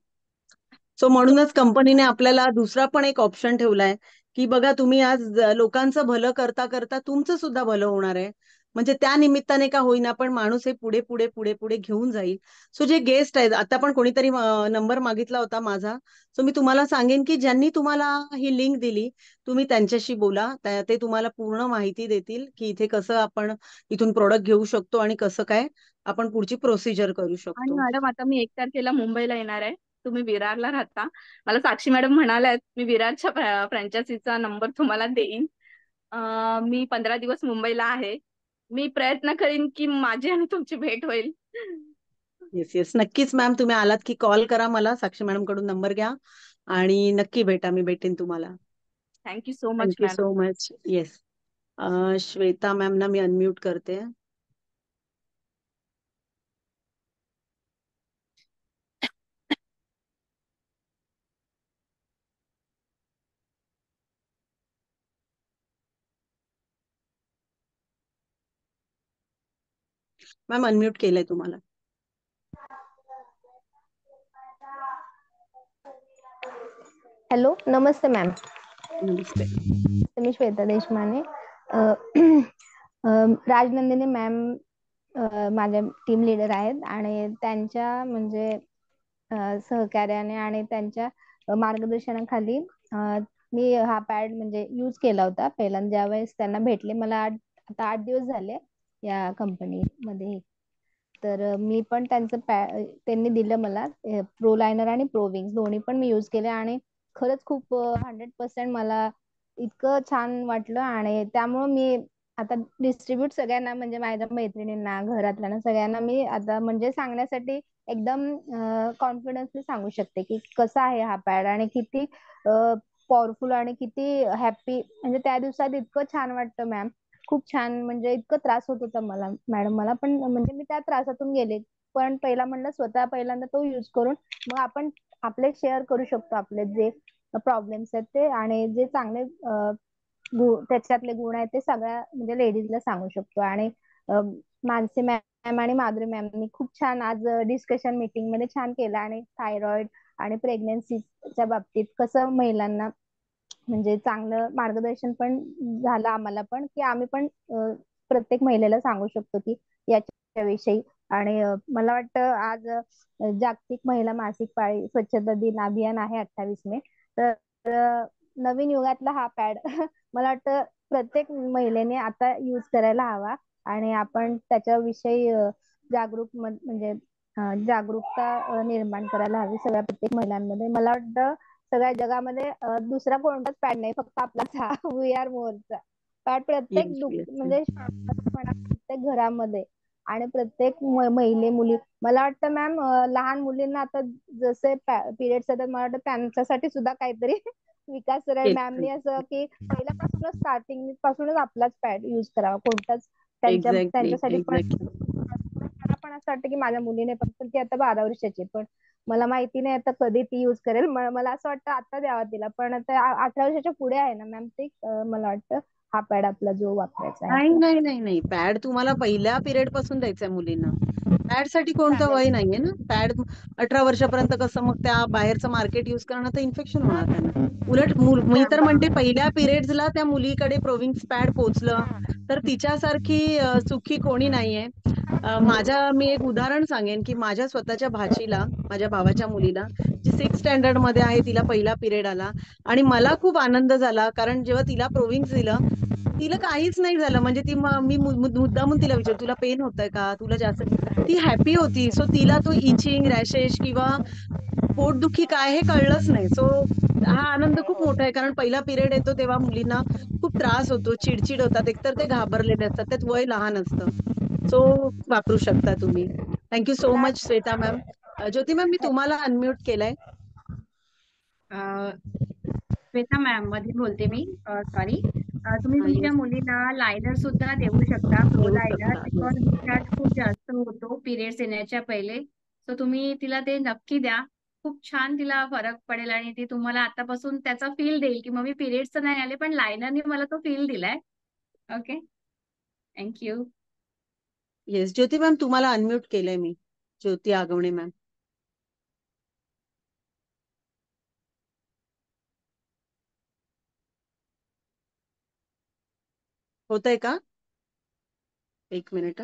सो सो म्हणूनच कंपनीने आपल्याला दुसरा पण एक ऑप्शन ठेवलाय की बघा तुम्ही आज लोकांचं भलं करता करता तुमचं सुद्धा भलं होणार आहे. म्हणजे त्या निमित्ताने का होईना पण माणूस हे पुढे पुढे पुढे पुढे घेऊन जाईल. सो जे गेस्ट आहेत, आता पण कोणीतरी नंबर मागितला होता माझा. सो मी तुम्हाला सांगेन की ज्यांनी तुम्हाला ही लिंक दिली, तुम्ही त्यांच्याशी बोला. ते तुम्हाला पूर्ण माहिती देतील की इथे कसं आपण इथून प्रोडक्ट घेऊ शकतो आणि कसं काय आपण पुढची प्रोसिजर करू आणि शकतो. मॅडम आता मी 1 तारखेला मुंबईला येणार आहे. तुम्ही विरारला राहता. मला साक्षी मॅडम म्हणाल्यात मी विरारच्या फ्रँचायझीचा नंबर तुम्हाला देईन. मी 15 दिवस मुंबईला आहे. मी प्रयत्न करीन की माझी आणि तुमची भेट होईल. येस येस, नक्कीच मॅम. तुम्ही आलात की कॉल करा मला, साक्षी मॅडम कडून नंबर घ्या आणि नक्की भेटा. मी भेटेन तुम्हाला. Thank you so much thank you ma'am. So much. Yes. Shweta ma'am ना मी अनम्यूट करते. मॅम अनम्यूट केलंय तुम्हाला. हॅलो, नमस्ते मॅम. नमस्ते. मी श्वेता देशमाने. अ, राजनंदिनी मॅम माझ्या टीम लीडर आहेत आणि त्यांच्या म्हणजे सहकार्याने आणि त्यांच्या मार्गदर्शनाखाली मी हा पॅड म्हणजे यूज केला होता पहिल्यांदा ज्यावेळेस त्यांना भेटले. मला आता 8 दिवस झाले या कंपनीमध्ये. तर मी पण त्यांनी दिलं मला प्रो लायनर आणि प्रो विंग्स दोन्ही पण मी यूज केले आणि खरंच खूप 100% मला इतकं छान वाटलं. आणि त्यामुळं मी आता डिस्ट्रीब्यूट सगळ्यांना म्हणजे माझ्या मैत्रिणींना घरातल्यांना सगळ्यांना मी आता म्हणजे सांगण्यासाठी एकदम कॉन्फिडन्सली सांगू शकते की कसा आहे हा पॅड आणि किती पॉवरफुल आणि किती हॅपी. म्हणजे त्या दिवसात इतकं छान वाटतं मॅम. खूप छान. म्हणजे इतकं त्रास होत होता मला मॅडम, मला पण म्हणजे मी त्या त्रासातून गेले. पण पहिला म्हणलं स्वतः पहिल्यांदा तो युज करून मग आपण आपले शेअर करू शकतो आपले जे प्रॉब्लेम्स आहेत ते आणि जे चांगले त्याच्यातले गुण आहेत ते सगळ्या म्हणजे लेडीजला सांगू शकतो. आणि मानसी मॅम आणि माधुरी मॅमनी खूप छान आज डिस्कशन मीटिंग मध्ये छान केलं आणि थायरॉइड आणि प्रेग्नन्सीच्या बाबतीत कसं महिलांना म्हणजे चांगलं मार्गदर्शन पण झालं आम्हाला पण की आम्ही पण प्रत्येक महिलेला सांगू शकतो की याच्याविषयी. आणि मला वाटतं आज जागतिक महिला मासिक पाळी स्वच्छता दिन अभियान आहे 28 मे. तर नवीन युगातला हा पॅड मला वाटतं प्रत्येक महिलेने आता यूज करायला हवा आणि आपण त्याच्याविषयी म्हणजे जागरूकता निर्माण करायला हवी सगळ्या प्रत्येक महिलांमध्ये. मला वाटतं सगळ्या जगामध्ये दुसरा कोणताच पॅड नाही, फक्त आपलाच हा वी आर मोरचा पॅड प्रत्येक येस येस. म्हणजे प्रत्येक घरामध्ये आणि प्रत्येक महिले मुली. मला वाटतं मॅम लहान मुलींना आता जसे पिरियड्स येतात मला वाटतं त्यांच्यासाठी सुद्धा काहीतरी विकास सर येस. मॅमनी असं की पहिल्यापासूनच स्टार्टिंग पासूनच आपलाच पॅड युज करावा कोणताच एक्झॅक्टली त्यांच्यासाठी पण. एक्झॅक्टली. मला पण असं वाटतं की माझ्या मुलीने पण ती आता 12 वर्षाची पण मला माहिती नाही आता कधी ती युज करेल. मला असं वाटतं आता द्यावा तिला पण आता 18 वर्षाच्या पुढे आहे ना मॅम ती मला वाटतं हा पॅड आपला जो वापरायचा आहे नाही आपला. नाही नाही नाही, पॅड तुम्हाला पहिल्या पिरियड पासून द्यायचंय मुलींना. पॅड साठी कोणतं चालेल. वय नाहीये ना. पॅड 18 वर्षापर्यंत कसं मग त्या बाहेरचं मार्केट युज करणं तर इन्फेक्शन होणार त्यांना. उलट मी तर म्हणते पहिल्या पिरियड्सला त्या मुलीकडे प्रोविंक्स पॅड पोचलं तर तिच्यासारखी सुखी कोणी नाहीये. मी एक उदाहरण सांगेन की माझ्या स्वतःच्या भाचीला, माझ्या भावाच्या मुलीला, जी 6th स्टँडर्ड मध्ये आहे, तिला पहिला पिरियड आला आणि मला खूप आनंद झाला कारण जेव्हा तिला प्रोविंक्स दिलं तिला काहीच नाही झालं. म्हणजे मी मुद्दामून तिला विचार तुला पेन होतंय का, तुला जास्त. ती हॅपी होती. सो तिला तो इचिंग रॅशेस किंवा पोटदुखी काय हे कळलंच नाही. सो हा आनंद खूप मोठा आहे कारण पहिला पिरियड येतो तेव्हा मुलींना खूप त्रास होतो, चिडचिड होतात, एकतर ते घाबरलेले असतात, त्यात वय लहान असतं. सो वापरू शकता तुम्ही. Thank you so much Shweta ma'am. Jyoti ma'am, मी तुम्हाला अनम्यूट केलंय. श्वेता मॅम मध्ये बोलते मी. सॉरी. तुम्ही तुमच्या येस, मुलीला लायनर सुद्धा देऊ शकता, प्रो देऊ लायनर, शकता. Because yes. डिस्चार्ज खूप जास्त होतो पिरियड्स येण्याच्या पहिले. सो तुम्ही तिला ते नक्की द्या. खूप छान तिला फरक पडेल आणि ती तुम्हाला आतापासून त्याचा फील देईल की मम्मी पिरियड्स तर नाही आले पण लायनरने मला तो फील दिलाय. ओके. थँक्यू. येस, ज्योती मॅम तुम्हाला अनम्यूट केलंय मी. ज्योती आगवणे मॅम. होतंय का? एक मिनिट.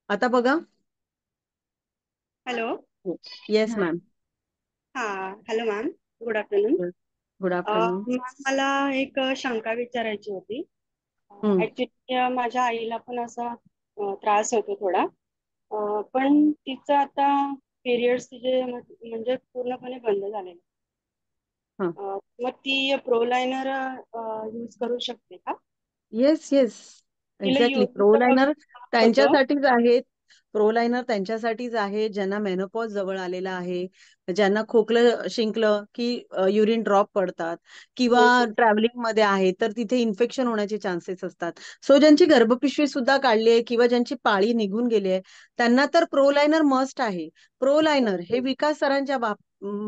आता बघा. हॅलो. येस हा. मॅम. हा. Hello ma'am. Good afternoon. Good afternoon. Ma'am मला एक शंका विचारायची होती. हम्म. ऍक्च्युली माझ्या आईला पण असा त्रास होतो थोडा. पण तिचं आता पिरियड्स तिचे म्हणजे पूर्णपणे बंद झालेले. हा. मग ती प्रोलायनर यूज करू शकते का? येस येस, तिला एक्झॅक्टली. युरिन प्रोलायनर होतं. त्यांच्यासाठीच आहेत. प्रोलायनर त्यांच्यासाठीच आहे ज्यांना मेनोपॉज जवळ आलेला आहे, ज्यांना खोकलं शिंकलं की युरिन ड्रॉप पडतात, किंवा हो, ट्रॅव्हलिंग मध्ये आहे तर तिथे इन्फेक्शन होण्याचे चान्सेस असतात. सो ज्यांची गर्भपिशवी सुद्धा काढली आहे किंवा ज्यांची पाळी निघून गेली आहे त्यांना तर प्रोलायनर मस्ट आहे. प्रोलायनर हे विकास सरांच्या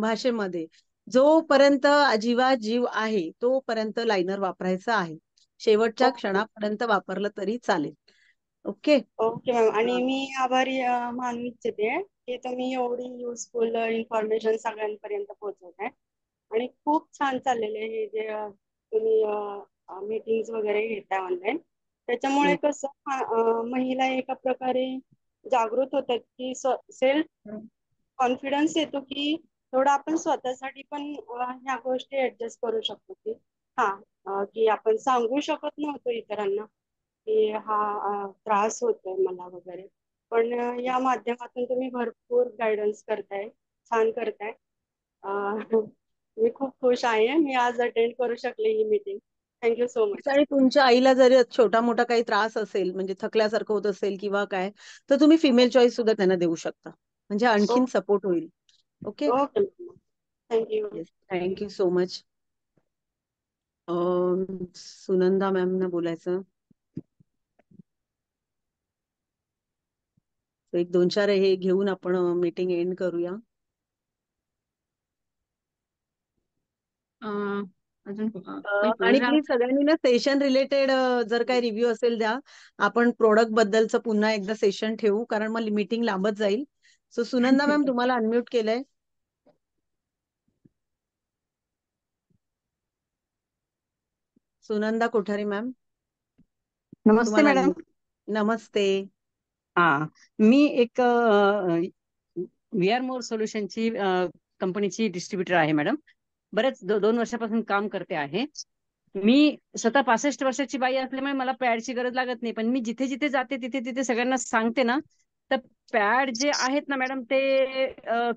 भाषेमध्ये जोपर्यंत जीवात जीव आहे तोपर्यंत लायनर वापरायचं आहे. शेवटच्या ओके. क्षणापर्यंत वापरलं तरी चालेल. ओके. Okay ma'am. आणि मी आभारी मानू इच्छिते की तुम्ही एवढी युजफुल इन्फॉर्मेशन सगळ्यांपर्यंत पोहोचवताय. आणि खूप छान चाललेलं आहे हे जे तुम्ही मीटिंग्स वगैरे घेताय ऑनलाईन. त्याच्यामुळे कसं महिला एका प्रकारे जागृत होतात की सेल्फ कॉन्फिडन्स येतो की थोडं आपण स्वतःसाठी पण ह्या गोष्टी ऍडजस्ट करू शकतो की की आपण सांगू शकत नव्हतो इतरांना की त्रास होतोय मला वगैरे. पण या माध्यमातून तुम्ही भरपूर गायडन्स करताय, छान करताय. मी खूप खुश आहे. मी आज अटेंड करू शकले ही मीटिंग. Thank you so much. आणि तुमच्या आईला जरी छोटा मोठा काही त्रास असेल, म्हणजे थकल्यासारखं होत असेल किंवा काय, तर तुम्ही फिमेल चॉईस सुद्धा त्यांना देऊ शकता, म्हणजे आणखीन सपोर्ट होईल. Okay. Okay. Thank you. Yes, thank you so much. Sunanda ma'am ना बोलायचं. एक दोन चार हे घेऊन आपण मीटिंग एंड करूया. अजून आणि प्लीज सगळ्यांनी ना सेशन रिलेटेड जर काही रिव्ह्यू असेल द्या. आपण प्रोडक्ट बद्दलचं पुन्हा एकदा सेशन ठेवू, कारण मग मीटिंग लांबत जाईल. सो सुनंदा मॅम तुम्हाला अनम्यूट केलंय. सुनंदा कोठारी मॅम नमस्ते तुम्हाला मॅडम. नमस्ते. मी एक व्ही आर मोर सोल्युशनची कंपनीची डिस्ट्रीब्युटर आहे मॅडम. बरेच 2 वर्षापासून काम करते आहे. मी स्वतः 65 वर्षाची बाई असल्यामुळे मला पॅडची गरज लागत नाही, पण मी जिथे जिथे जाते तिथे तिथे सगळ्यांना सांगते ना, तर पॅड जे आहेत ना मॅडम ते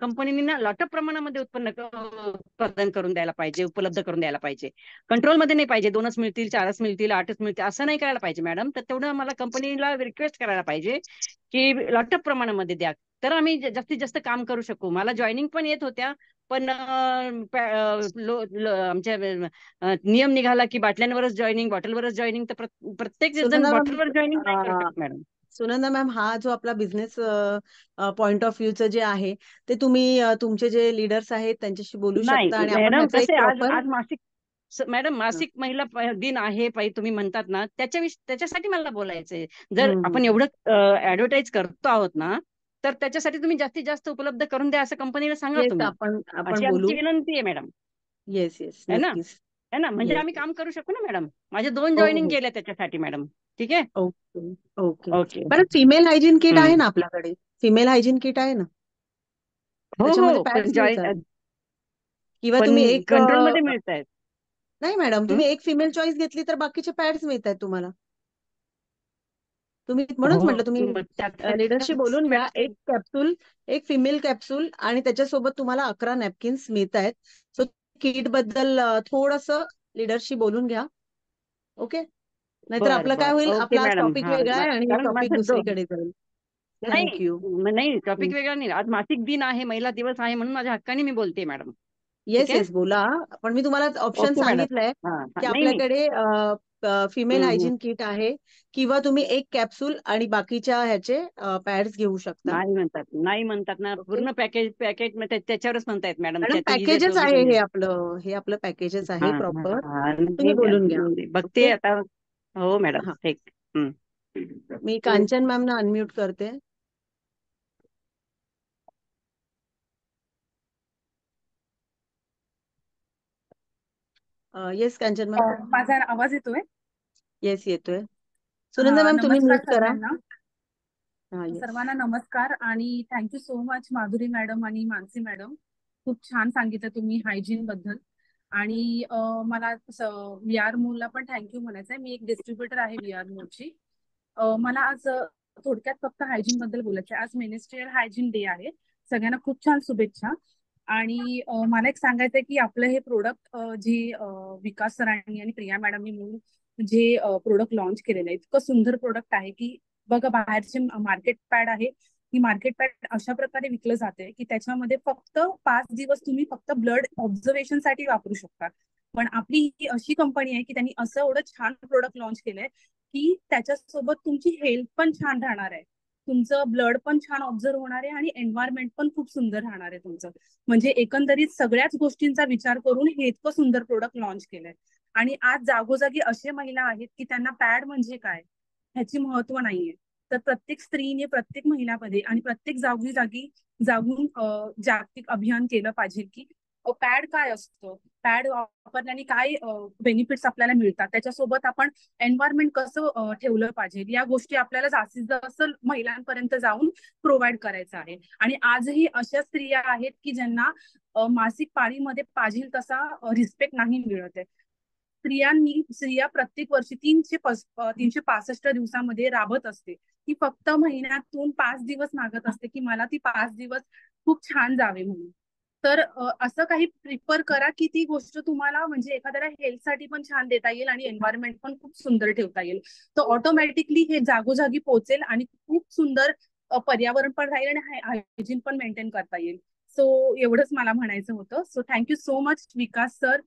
कंपनीने ना लॉटअप प्रमाणामध्ये उत्पादन करून द्यायला पाहिजे, उपलब्ध करून द्यायला पाहिजे. कंट्रोलमध्ये नाही पाहिजे 2च मिळतील, 4च मिळतील, 8च मिळतील असं नाही करायला पाहिजे मॅडम. तर तेवढं मला कंपनीला रिक्वेस्ट करायला पाहिजे की लॉटअप प्रमाणामध्ये द्या, तर आम्ही जास्तीत जास्त काम करू शकू. मला जॉईनिंग पण येत होत्या, पण आमच्या नियम निघाला की बाटल्यांवरच जॉईनिंग, बॉटलवरच जॉईनिंग. तर प्रत्येक जण सुनंदा मॅम, बॉटलवर जॉईनिंग नाही करू शकत मॅडम. सुनंदा मॅम, हा जो आपला बिझनेस पॉइंट ऑफ व्ह्यूचं जे आहे ते तुम्ही तुमचे जे लीडर्स आहेत त्यांच्याशी बोलू नाही शकता, आणि आपण मॅडम, ह्याचा एक कसे आज प्रॉपर. आज मॅडम मासिक महिला दिन आहे तुम्ही म्हणतात ना, त्याच्यासाठी मला बोलायचंय. जर आपण एवढं ऍडव्हर्टाईज करतो आहोत ना, तर त्याच्यासाठी तुम्ही जास्तीत जास्त उपलब्ध करून द्या असं कंपनीला सांगा येस, तुम्ही. आपण आपण अशी आमची बोलू. विनंती आहे मॅडम. येस येस, है ना, नक्कीच. है ना, म्हणजे येस. आम्ही काम करू शकू ना मॅडम. माझे 2 हो जॉईनिंग हो. केल्या त्याच्यासाठी मॅडम. ठीक आहे. Okay okay. Okay. Madam, female hygiene kit आहे ना आपल्याकडे? फिमेल हायजीन किट आहे ना, हो त्याच्यामध्ये हो, पण पॅड्स मिळतात. किंवा पण तुम्ही एक कंट्रोलमध्ये मिळत आहेत. नाही मॅडम, तुम्ही एक फिमेल चॉईस घेतली तर बाकीचे पॅड्स मिळत आहेत तुम्हाला. तुम्ही म्हणूनच हो, म्हटलं, तुम्ही मग लीडरशी बोलून घ्या. एक कॅप्सूल, एक फिमेल कॅप्सूल, आणि त्याच्यासोबत तुम्हाला 11 नॅपकिन्स मिळत आहेत. सो किट बद्दल थोडस लीडरशी बोलून घ्या. ओके. नाहीतर बर आपलं काय बर, होईल, ओके आपला आज मॅडम. टॉपिक हा, वेगळा आहे आणि कारण टॉपिक माझं दुसरीकडे जाईल. नाही थँक्यू. नाही, टॉपिक वेगळा नाही. आज मासिक दिन आहे, महिला दिवस आहे, म्हणून माझ्या हक्काने मी बोलते मॅडम. ठीक येस आहे. येस, बोला. पण मी तुम्हाला ऑप्शन ओके मॅडम. सांगितलंय हा की नाही नाही. आपल्याकडे फिमेल हम्म. हायजीन किट आहे, किंवा तुम्ही एक कॅप्सूल आणि बाकीच्या ह्याचे पॅड्स घेऊ शकता. नाही म्हणतात ना, ओके पूर्ण पॅकेज त्याच्यावरच म्हणतायत मॅडम. मॅडम, त्याची जी पॅकेजच आहे प्रोव्हिजन हे आहे. आपलं, हे आपलं पॅकेजच हा आहे प्रॉपर. हा, तुम्ही बोलून घ्या. बघते ओके. आता. हो मॅडम, हा, ठीक. मी कांचन मॅम ना अनम्यूट करते. येस कांचन मॅम. माझा आवाज येतोय? येस येतोय. सुनंदा मॅम तुम्ही नमस्कार म्यूट करा. सगळ्यांना. हा येस. सर्वांना नमस्कार आणि थँक्यू सो मच माधुरी मॅडम आणि मानसी मॅडम. खूप छान सांगितलं तुम्ही हायजीन बद्दल. आणि मला व्ही आर मोरला पण थँक्यू म्हणायचं आहे. मी एक डिस्ट्रीब्युटर आहे व्ही आर मोरची. मला आज थोडक्यात फक्त हायजीन बद्दल बोलायचं आहे. आज मिनिस्ट्रियल हायजीन डे आहे. सगळ्यांना खूप छान शुभेच्छा. आणि मला एक सांगायचं आहे की आपलं हे प्रोडक्ट जे विकास सरांनी आणि प्रिया मॅडमनी मिळून जे प्रोडक्ट लॉन्च केलेलं आहे, इतकं सुंदर प्रोडक्ट आहे की बघा, बाहेरचे मार्केट पॅड आहे, ही मार्केट पॅड अशा प्रकारे विकलं जाते की त्याच्यामध्ये फक्त 5 दिवस तुम्ही फक्त ब्लड ऑब्झर्वेशन साठी वापरू शकता. पण आपली ही अशी कंपनी आहे की त्यांनी असं एवढं छान प्रोडक्ट लॉन्च केलंय की त्याच्यासोबत तुमची हेल्थ पण छान राहणार आहे, तुमचं ब्लड पण छान ऑब्झर्व होणार आहे आणि एन्व्हायरमेंट पण खूप सुंदर राहणार आहे तुमचं. म्हणजे एकंदरीत सगळ्याच गोष्टींचा विचार करून हे इतकं सुंदर प्रोडक्ट लॉन्च केलंय. आणि आज जागोजागी असे महिला आहेत की त्यांना पॅड म्हणजे काय ह्याची महत्व नाहीये. तर प्रत्येक स्त्रीने, प्रत्येक महिलामध्ये आणि प्रत्येक जागी जागून जागतिक अभियान केलं पाहिजे की पॅड काय असतं, पॅड वापरल्याने काय बेनिफिट्स आपल्याला मिळतात, त्याच्यासोबत आपण एन्व्हायरमेंट कसं ठेवलं पाहिजे, या गोष्टी आपल्याला जास्तीत जास्त महिलांपर्यंत जाऊन प्रोव्हाइड करायचं आहे. आणि आजही अशा स्त्रिया आहेत की ज्यांना मासिक पाळीमध्ये पाहिजे तसा रिस्पेक्ट नाही मिळत आहे. स्त्रिया प्रत्येक वर्षी 365 दिवसामध्ये राबत असते. ती फक्त महिन्यातून 5 दिवस मागत असते की मला ती 5 दिवस खूप छान जावे म्हणून. तर असं काही प्रिफर करा की ती गोष्ट तुम्हाला म्हणजे एखाद्याला हेल्थसाठी पण छान देता येईल आणि एन्व्हायरमेंट पण खूप सुंदर ठेवता येईल. तर ऑटोमॅटिकली हे जागोजागी पोहोचेल आणि खूप सुंदर पर्यावरण पण राहील आणि हायजीन पण मेंटेन करता येईल. सो एवढंच मला म्हणायचं होतं. सो थँक्यू सो मच विकास सर,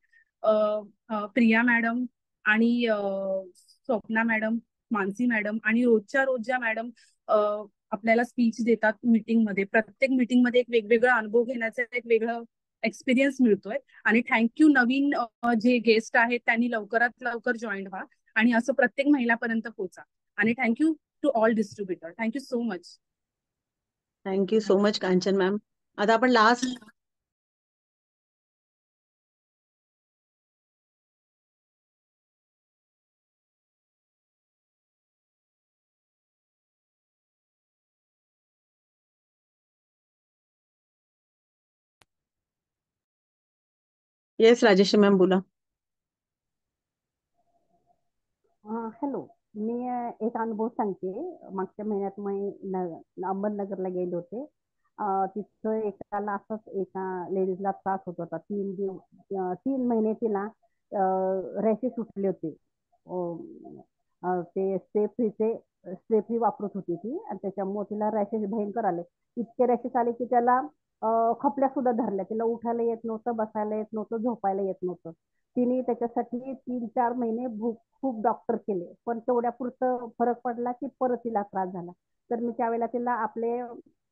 प्रिया मॅडम आणि स्वप्ना मॅडम, मानसी मॅडम आणि रोजच्या रोज ज्या मॅडम आपल्याला स्पीच देतात मीटिंगमध्ये. प्रत्येक मीटिंगमध्ये एक वेगवेगळा अनुभव घेण्याचा एक वेगळं एक्सपिरियन्स मिळतोय. आणि थँक्यू नवीन जे गेस्ट आहेत त्यांनी लवकरात लवकर जॉईन व्हा आणि असं प्रत्येक महिलापर्यंत पोहोचा. आणि thank you to all distributor. Thank you so much. Thank you so much Kanchan ma'am. आता आपण लास्ट येस राजेश्री मॅम बोला. हॅलो, मी एक अनुभव सांगते. मागच्या महिन्यात मी अहमदनगरला गेले होते. तिथं एकाला असंच एका लेडीजला त्रास होत होता. 3 महिने तिला रॅशेस सुटले होते. ते स्टे फ्री वापरत होती ती आणि त्याच्यामुळे तिला रॅशेस भयंकर आले. इतके रॅशेस आले की त्याला खपल्या सुद्धा धरल्या. तिला उठायला येत नव्हतं, बसायला येत नव्हतं, झोपायला येत नव्हतं. तिने त्याच्यासाठी 3-4 महिने खूप डॉक्टर केले, पण तेवढ्या पुरतं फरक पडला की परत तिला त्रास झाला. तर मी त्यावेळेला तिला आपले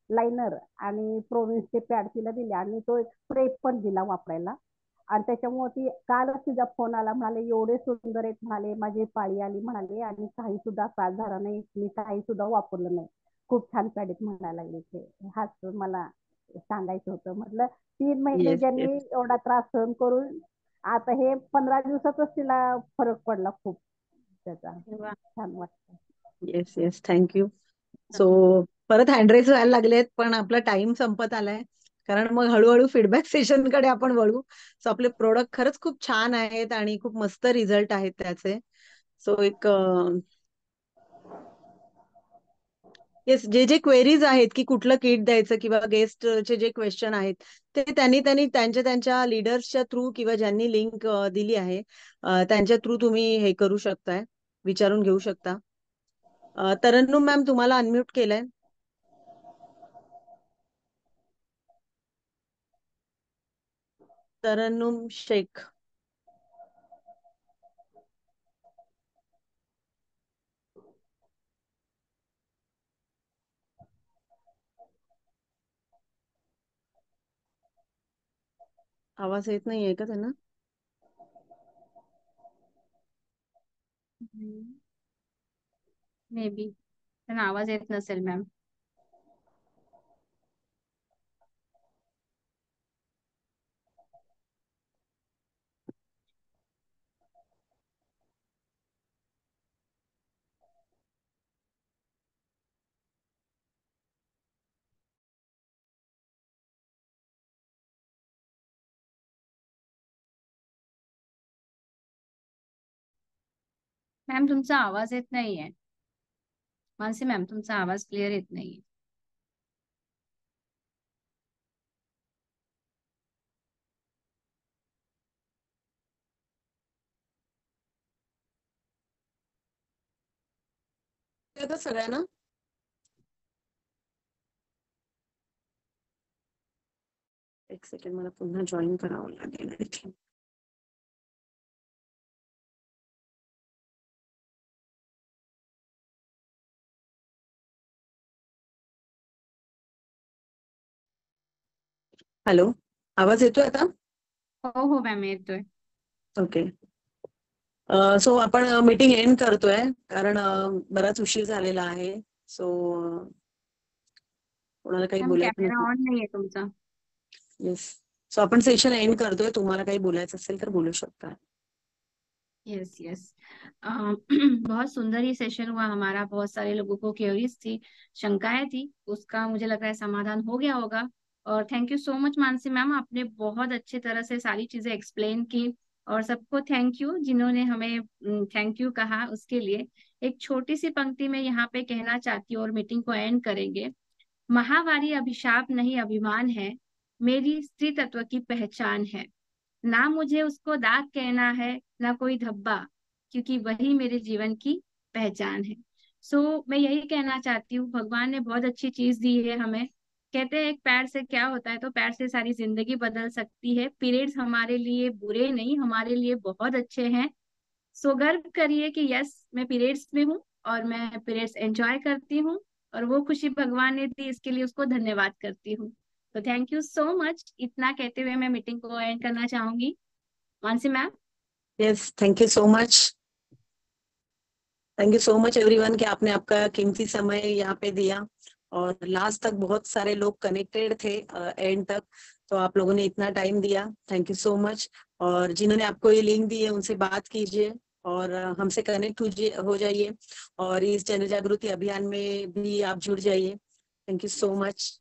लाइनर आणि प्रोव्हिन्सचे पॅड तिला दिले आणि तो एक स्प्रे पण दिला वापरायला. आणि त्याच्यामुळे ती कालच तिचा फोन आला, म्हणाले एवढे सुंदर आहेत, म्हणाले माझी पाळी आली म्हणाले आणि काही सुद्धा त्रास झाला नाही, मी काही सुद्धा वापरलं नाही, खूप छान पॅड आहेत म्हणायला लागले ते. हाच मला सांगायचं होतं. म्हटलं 3 महिने येस ज्यांनी येस एवढा त्रास सहन करून आता हे 15 दिवसातच तिला फरक पडला खूप त्याचा. छान वाटतं. Yes yes thank you. सो परत हँड रेज व्हायला लागलेत पण आपला टाइम संपत आलाय, कारण मग हळूहळू फीडबॅक सेशन कडे आपण वळू. सो आपले प्रोडक्ट खरंच खूप छान आहेत आणि खूप मस्त रिझल्ट आहेत त्याचे. सो एक येस, जे जे क्वेरीज आहेत की कुठलं किट द्यायचं किंवा गेस्टचे जे क्वेश्चन आहेत ते त्यांनी त्यांनी त्यांच्या त्यांच्या लीडर्सच्या थ्रू किंवा ज्यांनी लिंक दिली आहे त्यांच्या थ्रू तुम्ही हे करू शकताय, विचारून घेऊ शकता. तरन्नुम मॅम तुम्हाला अनम्यूट केलंय. तरन्नुम शेख. आवाज येत नाहीये का त्यांना? मे बी त्यांना आवाज येत नसेल मॅम. मॅम तुमचा आवाज येत नाहीये. मानसी मॅम तुमचा आवाज क्लिअर येत नाहीये. येतं सगळ्यांना? एक सेकंड, मला पुन्हा जॉईन करावं लागेल. हॅलो, आवाज येतोय आता? हो हो मॅम येतोय. ओके. सो आपण मीटिंग एंड करतोय कारण बराच उशीर झालेला आहे. सो कोणाला काही मॅम बोलायचं कॅमेरा नसेल, ऑन नाहीये तुमचा. येस, सो आपण सेशन एंड करतोय. तुम्हाला काही बोलायचं असेल तर बोलू शकता. यस यस बहुत सुंदर ये सेशन हुआ हमारा. बहुत सारे लोगों को क्वेरीज थी, शंकाएं थी, उसका मुझे लग रहा है समाधान हो गया होगा. और thank you so much Mansi ma'am, आपने बहुत अच्छी तरह से सारी चीजें एक्सप्लेन की. और सबको थैंक यू जिन्होंने हमें थैंक यू कहा उसके लिए. एक छोटी सी पंक्ति में यहाँ पे कहना चाहती हूँ और मीटिंग को एंड करेंगे. महावारी अभिशाप नहीं अभिमान है, मेरी स्त्री तत्व की पहचान है. ना मुझे उसको दाग कहना है ना कोई धब्बा, क्योंकि वही मेरे जीवन की पहचान है. मैं यही कहना चाहती हूँ, भगवान ने बहुत अच्छी चीज दी है हमें. कहते हैं एक पैर से क्या होता है, तो पैर से सारी जिंदगी बदल सकती है. पीरियड्स हमारे लिए बुरे नहीं, हमारे लिए बहुत अच्छे हैं. गर्व करिए कि यस मैं पीरियड्स में हूँ और मैं पीरियड्स एंजॉय करती हूँ. और वो खुशी भगवान ने दी, इसके लिए उसको धन्यवाद करती हूँ. तो थैंक यू सो मच. इतना कहते हुए मैं मीटिंग को एंड करना चाहूंगी. Mansi ma'am. Yes, thank you so much. Thank you so much everyone कि आपने आपका कीमती समय यहाँ पे दिया और लास्ट तक बहुत सारे लोग कनेक्टेड थे एंड तक. तो आप लोगों ने इतना टाइम दिया, थैंक यू सो मच. और जिन्होंने आपको ये लिंक दी है उनसे बात कीजिए और हमसे कनेक्ट हो जाइए और इस जन जागृति अभियान में भी आप जुड़ जाइए. Thank you so much.